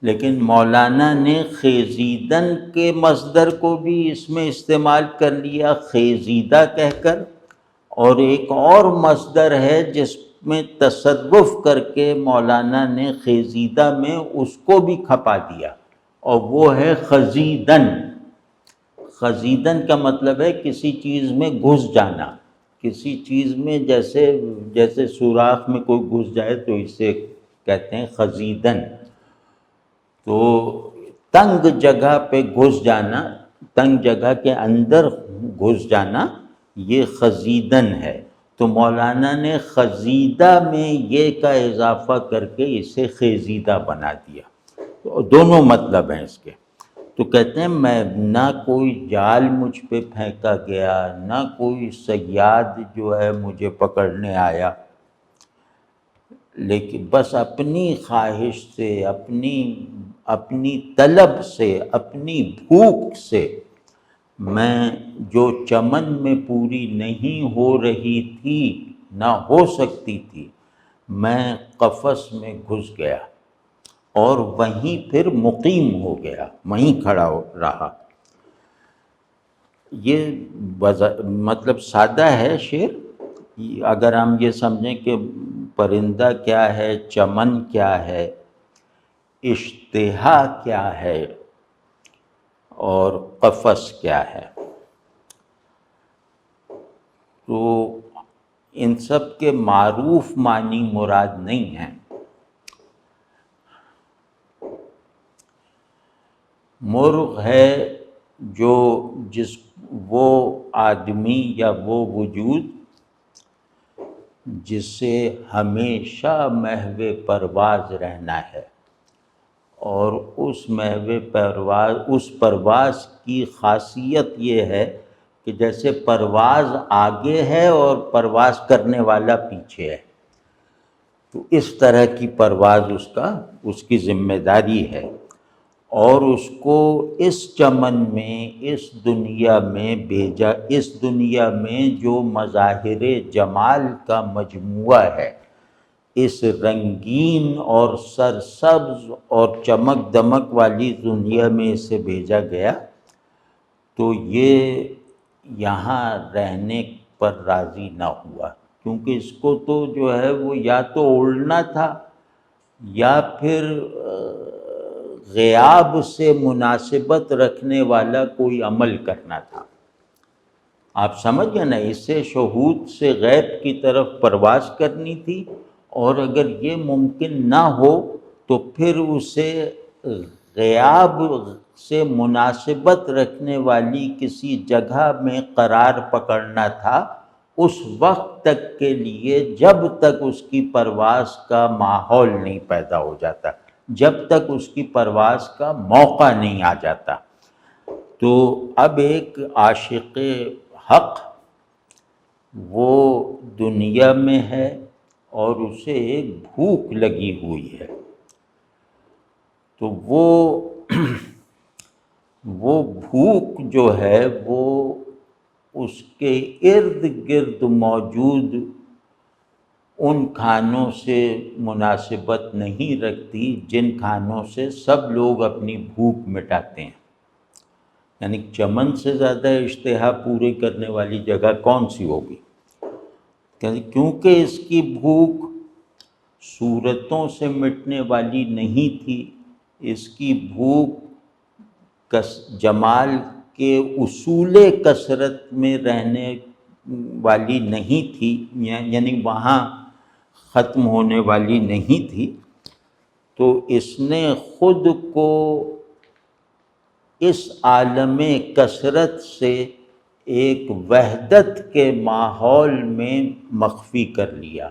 لیکن مولانا نے خیزیدن کے مصدر کو بھی اس میں استعمال کر لیا خیزیدہ کہہ کر، اور ایک اور مصدر ہے جس میں تصرف کر کے مولانا نے خیزیدہ میں اس کو بھی کھپا دیا، اور وہ ہے خزیدن۔ خزیدن کا مطلب ہے کسی چیز میں گھس جانا، کسی چیز میں جیسے سوراخ میں کوئی گھس جائے تو اسے کہتے ہیں خزیدن۔ تو تنگ جگہ پہ گھس جانا، تنگ جگہ کے اندر گھس جانا، یہ خزیدن ہے۔ تو مولانا نے خزیدہ میں یہ کا اضافہ کر کے اسے خیزیدہ بنا دیا، تو دونوں مطلب ہیں اس کے۔ تو کہتے ہیں میں نہ کوئی جال مجھ پہ پھینکا گیا، نہ کوئی صیاد جو ہے مجھے پکڑنے آیا، لیکن بس اپنی خواہش سے، اپنی طلب سے، اپنی بھوک سے میں جو چمن میں پوری نہیں ہو رہی تھی، نہ ہو سکتی تھی، میں قفس میں گھس گیا اور وہیں پھر مقیم ہو گیا، وہیں کھڑا رہا۔ یہ مطلب سادہ ہے شعر، اگر ہم یہ سمجھیں کہ پرندہ کیا ہے، چمن کیا ہے، اشتہا کیا ہے، اور قفس کیا ہے، تو ان سب کے معروف معنی مراد نہیں ہیں۔ مرغ ہے وہ آدمی یا وہ وجود جس سے ہمیشہ محو پرواز رہنا ہے، اور اس پرواز کی خاصیت یہ ہے کہ جیسے پرواز آگے ہے اور پرواز کرنے والا پیچھے ہے، تو اس طرح کی پرواز اس کی ذمہ داری ہے، اور اس کو اس چمن میں، اس دنیا میں بھیجا، اس دنیا میں جو مظاہر جمال کا مجموعہ ہے، اس رنگین اور سرسبز اور چمک دمک والی دنیا میں اسے بھیجا گیا، تو یہ یہاں رہنے پر راضی نہ ہوا، کیونکہ اس کو تو جو ہے وہ یا تو اڑنا تھا یا پھر غیاب سے مناسبت رکھنے والا کوئی عمل کرنا تھا۔ آپ سمجھ گئے نا، اسے شہود سے غیب کی طرف پرواز کرنی تھی، اور اگر یہ ممکن نہ ہو تو پھر اسے غیاب سے مناسبت رکھنے والی کسی جگہ میں قرار پکڑنا تھا اس وقت تک کے لیے جب تک اس کی پرواز کا ماحول نہیں پیدا ہو جاتا، جب تک اس کی پرواز کا موقع نہیں آ جاتا۔ تو اب ایک عاشق حق وہ دنیا میں ہے اور اسے ایک بھوک لگی ہوئی ہے، تو وہ بھوک جو ہے وہ اس کے ارد گرد موجود ان کھانوں سے مناسبت نہیں رکھتی جن کھانوں سے سب لوگ اپنی بھوک مٹاتے ہیں۔ یعنی چمن سے زیادہ اشتہا پورے کرنے والی جگہ کون سی ہوگی؟ کیونکہ اس کی بھوک صورتوں سے مٹنے والی نہیں تھی، اس کی بھوک جمال کے اصول کثرت میں رہنے والی نہیں تھی، یعنی وہاں ختم ہونے والی نہیں تھی۔ تو اس نے خود کو اس عالم کثرت سے ایک وحدت کے ماحول میں مخفی کر لیا،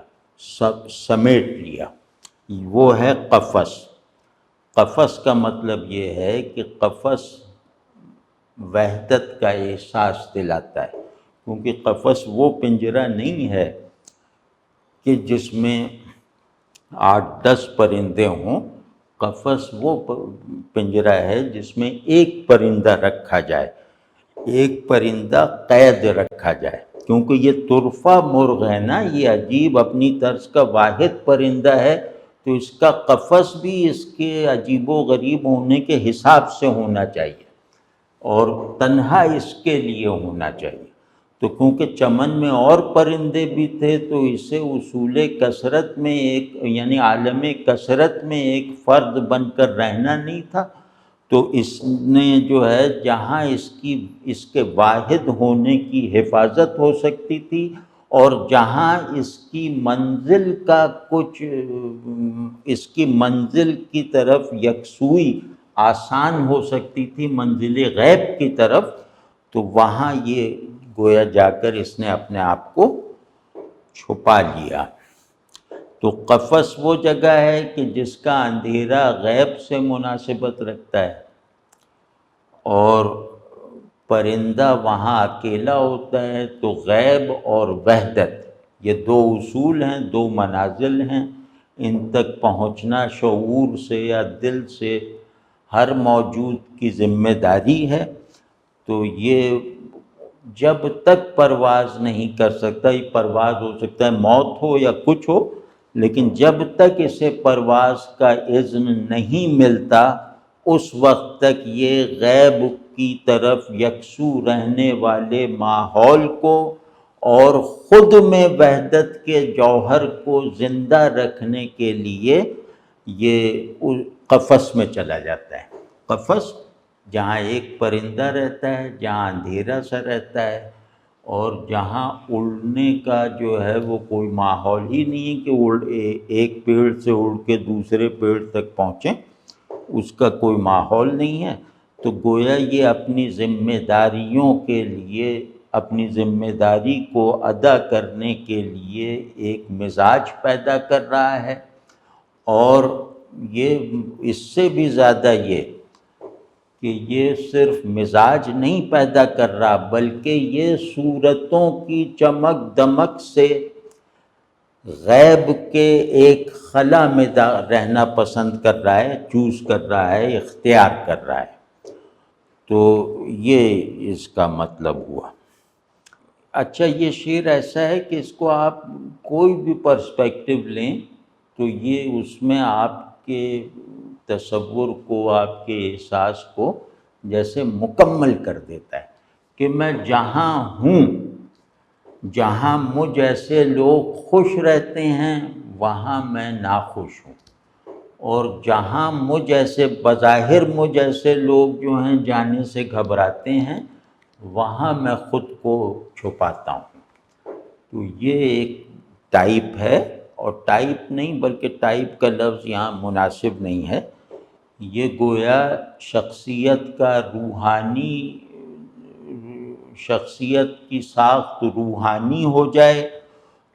سمیٹ لیا۔ وہ ہے قفس۔ قفس کا مطلب یہ ہے کہ قفس وحدت کا احساس دلاتا ہے، کیونکہ قفس وہ پنجرہ نہیں ہے کہ جس میں 8-10 پرندے ہوں۔ قفس وہ پنجرہ ہے جس میں ایک پرندہ رکھا جائے، ایک پرندہ قید رکھا جائے، کیونکہ یہ طرفہ مرغ ہے نا، یہ عجیب اپنی طرز کا واحد پرندہ ہے، تو اس کا قفس بھی اس کے عجیب و غریب ہونے کے حساب سے ہونا چاہیے اور تنہا اس کے لیے ہونا چاہیے۔ تو کیونکہ چمن میں اور پرندے بھی تھے تو اسے اصول کثرت میں ایک، یعنی عالم کثرت میں ایک فرد بن کر رہنا نہیں تھا، تو اس نے جو ہے جہاں اس کے واحد ہونے کی حفاظت ہو سکتی تھی اور جہاں اس کی منزل کا کچھ، اس کی منزل کی طرف یکسوئی آسان ہو سکتی تھی، منزل غیب کی طرف، تو وہاں یہ گویا جا کر اس نے اپنے آپ کو چھپا لیا۔ تو قفس وہ جگہ ہے کہ جس کا اندھیرا غیب سے مناسبت رکھتا ہے، اور پرندہ وہاں اکیلا ہوتا ہے، تو غیب اور وحدت یہ دو اصول ہیں، دو منازل ہیں، ان تک پہنچنا شعور سے یا دل سے ہر موجود کی ذمہ داری ہے۔ تو یہ جب تک پرواز نہیں کر سکتا، یہ پرواز ہو سکتا ہے موت ہو یا کچھ ہو، لیکن جب تک اسے پرواز کا اذن نہیں ملتا اس وقت تک یہ غیب کی طرف یکسو رہنے والے ماحول کو اور خود میں وحدت کے جوہر کو زندہ رکھنے کے لیے یہ قفس میں چلا جاتا ہے۔ قفس جہاں ایک پرندہ رہتا ہے، جہاں اندھیرا سا رہتا ہے، اور جہاں اڑنے کا جو ہے وہ کوئی ماحول ہی نہیں ہے کہ ایک پیڑ سے اڑ کے دوسرے پیڑ تک پہنچیں، اس کا کوئی ماحول نہیں ہے۔ تو گویا یہ اپنی ذمہ داریوں کے لیے، اپنی ذمہ داری کو ادا کرنے کے لیے ایک مزاج پیدا کر رہا ہے، اور یہ اس سے بھی زیادہ یہ کہ یہ صرف مزاج نہیں پیدا کر رہا بلکہ یہ صورتوں کی چمک دمک سے غیب کے ایک خلا میں رہنا پسند کر رہا ہے، چوز کر رہا ہے، اختیار کر رہا ہے۔ تو یہ اس کا مطلب ہوا۔ اچھا، یہ شعر ایسا ہے کہ اس کو آپ کوئی بھی پرسپیکٹیو لیں تو یہ اس میں آپ کے تصور کو، آپ کے احساس کو جیسے مکمل کر دیتا ہے کہ میں جہاں ہوں، جہاں مجھ ایسے لوگ خوش رہتے ہیں وہاں میں ناخوش ہوں، اور جہاں مجھ ایسے بظاہر مجھ ایسے لوگ جو ہیں جانے سے گھبراتے ہیں وہاں میں خود کو چھپاتا ہوں۔ تو یہ ایک ٹائپ ہے اور ٹائپ نہیں بلکہ ٹائپ کا لفظ یہاں مناسب نہیں ہے، یہ گویا شخصیت کا روحانی، شخصیت کی ساخت روحانی ہو جائے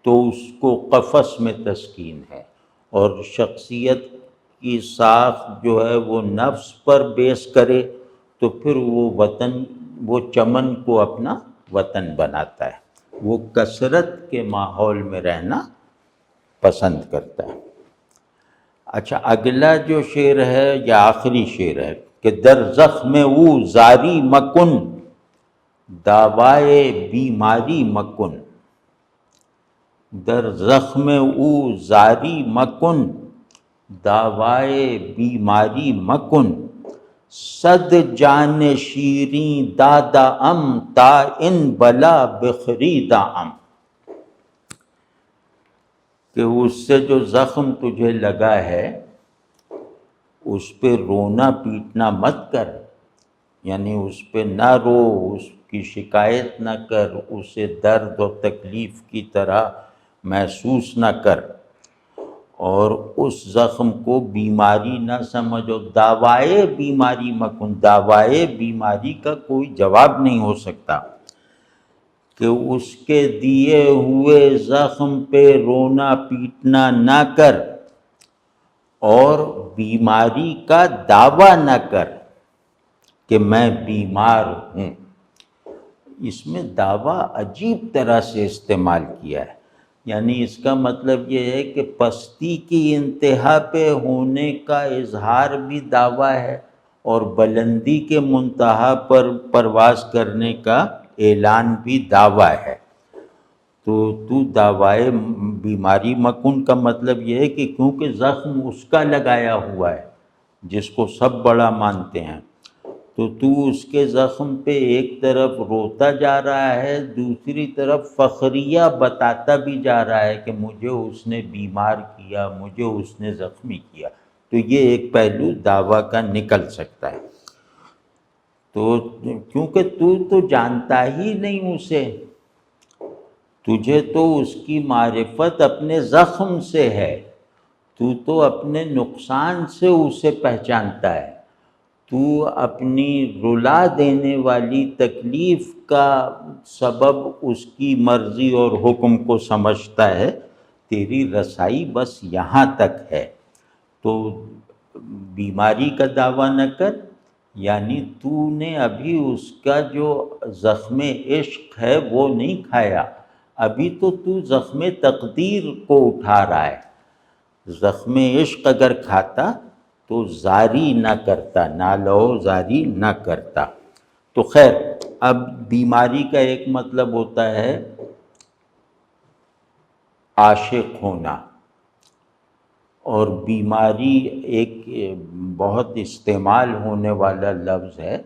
تو اس کو قفس میں تسکین ہے، اور شخصیت کی ساخت جو ہے وہ نفس پر بیس کرے تو پھر وہ وطن، وہ چمن کو اپنا وطن بناتا ہے، وہ کثرت کے ماحول میں رہنا پسند کرتا ہے۔ اچھا، اگلا جو شعر ہے یا آخری شعر ہے کہ در زخم او زاری مکن داوائے بیماری مکن، در زخم او زاری مکن داوائے بیماری مکن، صد جان شیریں دادا ام تا ان بلا بخریدا ام، کہ اس سے جو زخم تجھے لگا ہے اس پہ رونا پیٹنا مت کر، یعنی اس پہ نہ رو، اس کی شکایت نہ کر، اسے درد و تکلیف کی طرح محسوس نہ کر، اور اس زخم کو بیماری نہ سمجھو، داوائے بیماری مکن، داوائے بیماری کا کوئی جواب نہیں ہو سکتا کہ اس کے دیے ہوئے زخم پہ رونا پیٹنا نہ کر اور بیماری کا دعویٰ نہ کر کہ میں بیمار ہوں۔ اس میں دعویٰ عجیب طرح سے استعمال کیا ہے، یعنی اس کا مطلب یہ ہے کہ پستی کی انتہا پہ ہونے کا اظہار بھی دعویٰ ہے اور بلندی کے منتہا پر پرواز کرنے کا اعلان بھی دعویٰ ہے۔ تو دعوائے بیماری مکن کا مطلب یہ ہے کہ کیونکہ زخم اس کا لگایا ہوا ہے جس کو سب بڑا مانتے ہیں، تو اس کے زخم پہ ایک طرف روتا جا رہا ہے، دوسری طرف فخریہ بتاتا بھی جا رہا ہے کہ مجھے اس نے بیمار کیا، مجھے اس نے زخمی کیا۔ تو یہ ایک پہلو دعویٰ کا نکل سکتا ہے۔ تو کیونکہ تو جانتا ہی نہیں اسے، تجھے تو اس کی معرفت اپنے زخم سے ہے، تو اپنے نقصان سے اسے پہچانتا ہے، تو اپنی رلا دینے والی تکلیف کا سبب اس کی مرضی اور حکم کو سمجھتا ہے، تیری رسائی بس یہاں تک ہے۔ تو بیماری کا دعویٰ نہ کر، یعنی تو نے ابھی اس کا جو زخم عشق ہے وہ نہیں کھایا، ابھی تو زخم تقدیر کو اٹھا رہا ہے۔ زخم عشق اگر کھاتا تو زاری نہ کرتا، نالو زاری نہ کرتا۔ تو خیر، اب بیماری کا ایک مطلب ہوتا ہے عاشق ہونا، اور بیماری ایک بہت استعمال ہونے والا لفظ ہے،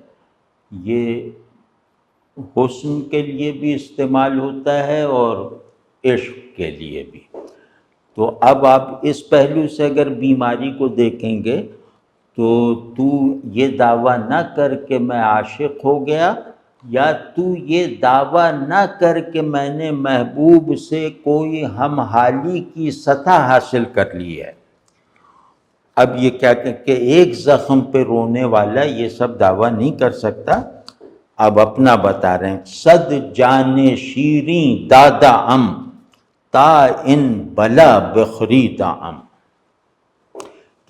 یہ حسن کے لیے بھی استعمال ہوتا ہے اور عشق کے لیے بھی۔ تو اب آپ اس پہلو سے اگر بیماری کو دیکھیں گے تو یہ دعویٰ نہ کر کہ میں عاشق ہو گیا، یا تو یہ دعویٰ نہ کر کہ میں نے محبوب سے کوئی ہم حالی کی سطح حاصل کر لی ہے۔ اب یہ کیا کہ ایک زخم پہ رونے والا یہ سب دعویٰ نہیں کر سکتا۔ اب اپنا بتا رہے ہیں، صد جان شیریں دادا ام تا ان بلا بخریدا ام،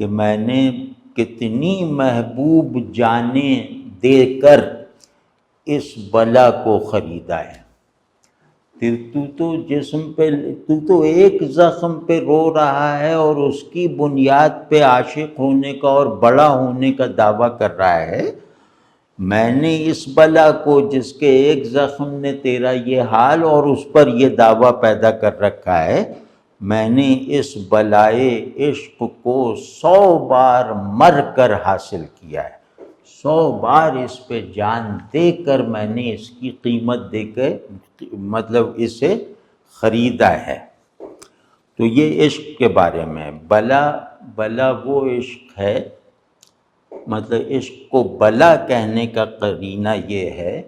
کہ میں نے کتنی محبوب جانیں دے کر اس بلا کو خریدا ہے۔ تو جسم پہ تو ایک زخم پہ رو رہا ہے اور اس کی بنیاد پہ عاشق ہونے کا اور بڑا ہونے کا دعویٰ کر رہا ہے۔ میں نے اس بلا کو، جس کے ایک زخم نے تیرا یہ حال اور اس پر یہ دعویٰ پیدا کر رکھا ہے، میں نے اس بلائے عشق کو 100 بار مر کر حاصل کیا ہے، 100 بار اس پہ جان دے کر میں نے اس کی قیمت دے کے مطلب اسے خریدا ہے۔ تو یہ عشق کے بارے میں۔ بلا وہ عشق ہے، مطلب عشق کو بلا کہنے کا قرینہ یہ ہے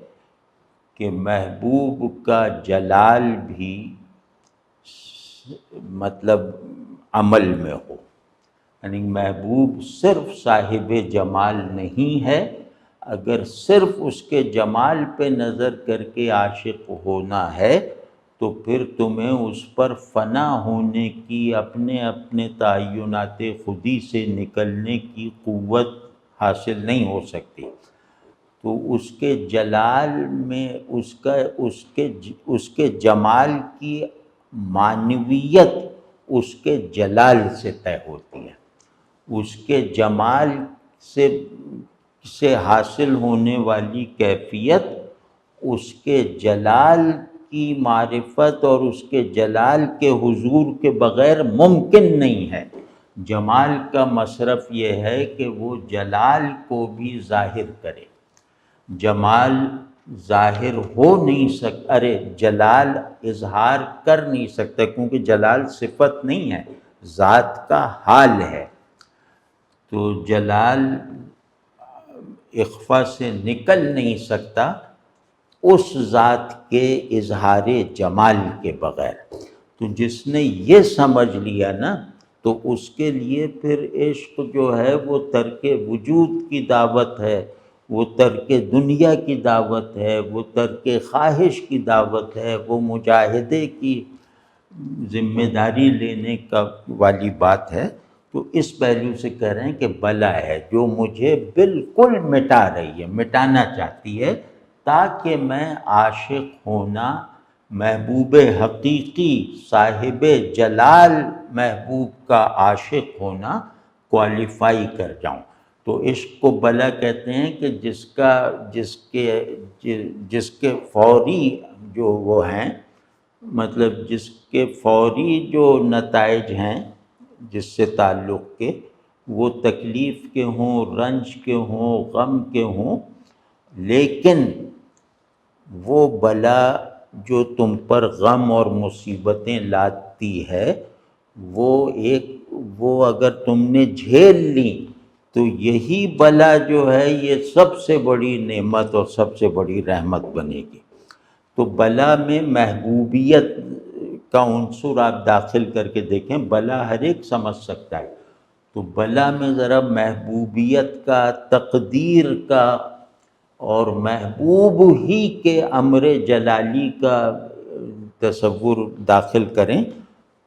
کہ محبوب کا جلال بھی مطلب عمل میں ہو، یعنی محبوب صرف صاحب جمال نہیں ہے، اگر صرف اس کے جمال پہ نظر کر کے عاشق ہونا ہے تو پھر تمہیں اس پر فنا ہونے کی، اپنے اپنے تعینات خودی سے نکلنے کی قوت حاصل نہیں ہو سکتی۔ تو اس کے جلال میں اس کے جمال کی معنویت اس کے جلال سے طے ہوتی ہے، اس کے جمال سے حاصل ہونے والی کیفیت اس کے جلال کی معرفت اور اس کے جلال کے حضور کے بغیر ممکن نہیں ہے۔ جمال کا مصرف یہ ہے کہ وہ جلال کو بھی ظاہر کرے۔ جمال ظاہر ہو نہیں سکتا، جلال اظہار کر نہیں سکتا، کیونکہ جلال صفت نہیں ہے، ذات کا حال ہے۔ تو جلال اخفا سے نکل نہیں سکتا اس ذات کے اظہار جمال کے بغیر۔ تو جس نے یہ سمجھ لیا نا، تو اس کے لیے پھر عشق جو ہے وہ ترک وجود کی دعوت ہے، وہ ترک دنیا کی دعوت ہے، وہ ترک خواہش کی دعوت ہے، وہ مجاہدے کی ذمہ داری لینے کا والی بات ہے۔ تو اس پہلو سے کہہ رہے ہیں کہ بلا ہے جو مجھے بالکل مٹا رہی ہے، مٹانا چاہتی ہے، تاکہ میں عاشق ہونا، محبوب حقیقی صاحب جلال محبوب کا عاشق ہونا کوالیفائی کر جاؤں۔ تو عشق کو بلا کہتے ہیں کہ جس کے فوری جو وہ ہیں، مطلب جس کے فوری جو نتائج ہیں جس سے تعلق کے، وہ تکلیف کے ہوں، رنج کے ہوں، غم کے ہوں، لیکن وہ بلا جو تم پر غم اور مصیبتیں لاتی ہے، وہ اگر تم نے جھیل لی تو یہی بلا جو ہے یہ سب سے بڑی نعمت اور سب سے بڑی رحمت بنے گی۔ تو بلا میں محبوبیت کا عنصر آپ داخل کر کے دیکھیں، بلا ہر ایک سمجھ سکتا ہے، تو بلا میں ذرا محبوبیت کا، تقدیر کا اور محبوب ہی کے امر جلالی کا تصور داخل کریں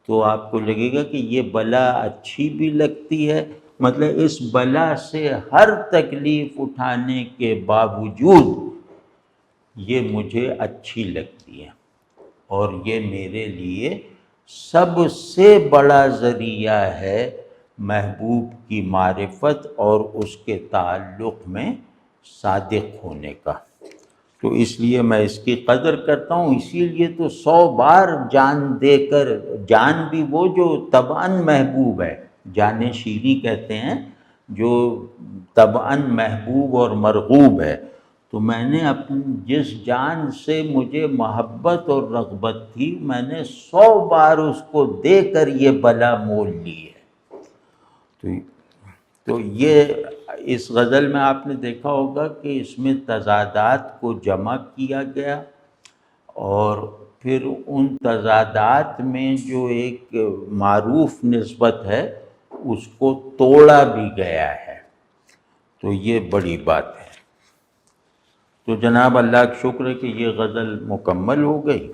تو آپ کو لگے گا کہ یہ بلا اچھی بھی لگتی ہے، مطلب اس بلا سے ہر تکلیف اٹھانے کے باوجود یہ مجھے اچھی لگتی ہے، اور یہ میرے لیے سب سے بڑا ذریعہ ہے محبوب کی معرفت اور اس کے تعلق میں صادق ہونے کا۔ تو اس لیے میں اس کی قدر کرتا ہوں، اسی لیے تو 100 بار جان دے کر، جان بھی وہ جو طبعاً محبوب ہے، جان شیریں کہتے ہیں، جو طبعاً محبوب اور مرغوب ہے، تو میں نے جس جان سے مجھے محبت اور رغبت تھی، میں نے 100 بار اس کو دے کر یہ بلا مول لی ہے۔ تو یہ اس غزل میں آپ نے دیکھا ہوگا کہ اس میں تضادات کو جمع کیا گیا، اور پھر ان تضادات میں جو ایک معروف نسبت ہے اس کو توڑا بھی گیا ہے، تو یہ بڑی بات ہے۔ تو جناب اللہ کا شکر ہے کہ یہ غزل مکمل ہو گئی۔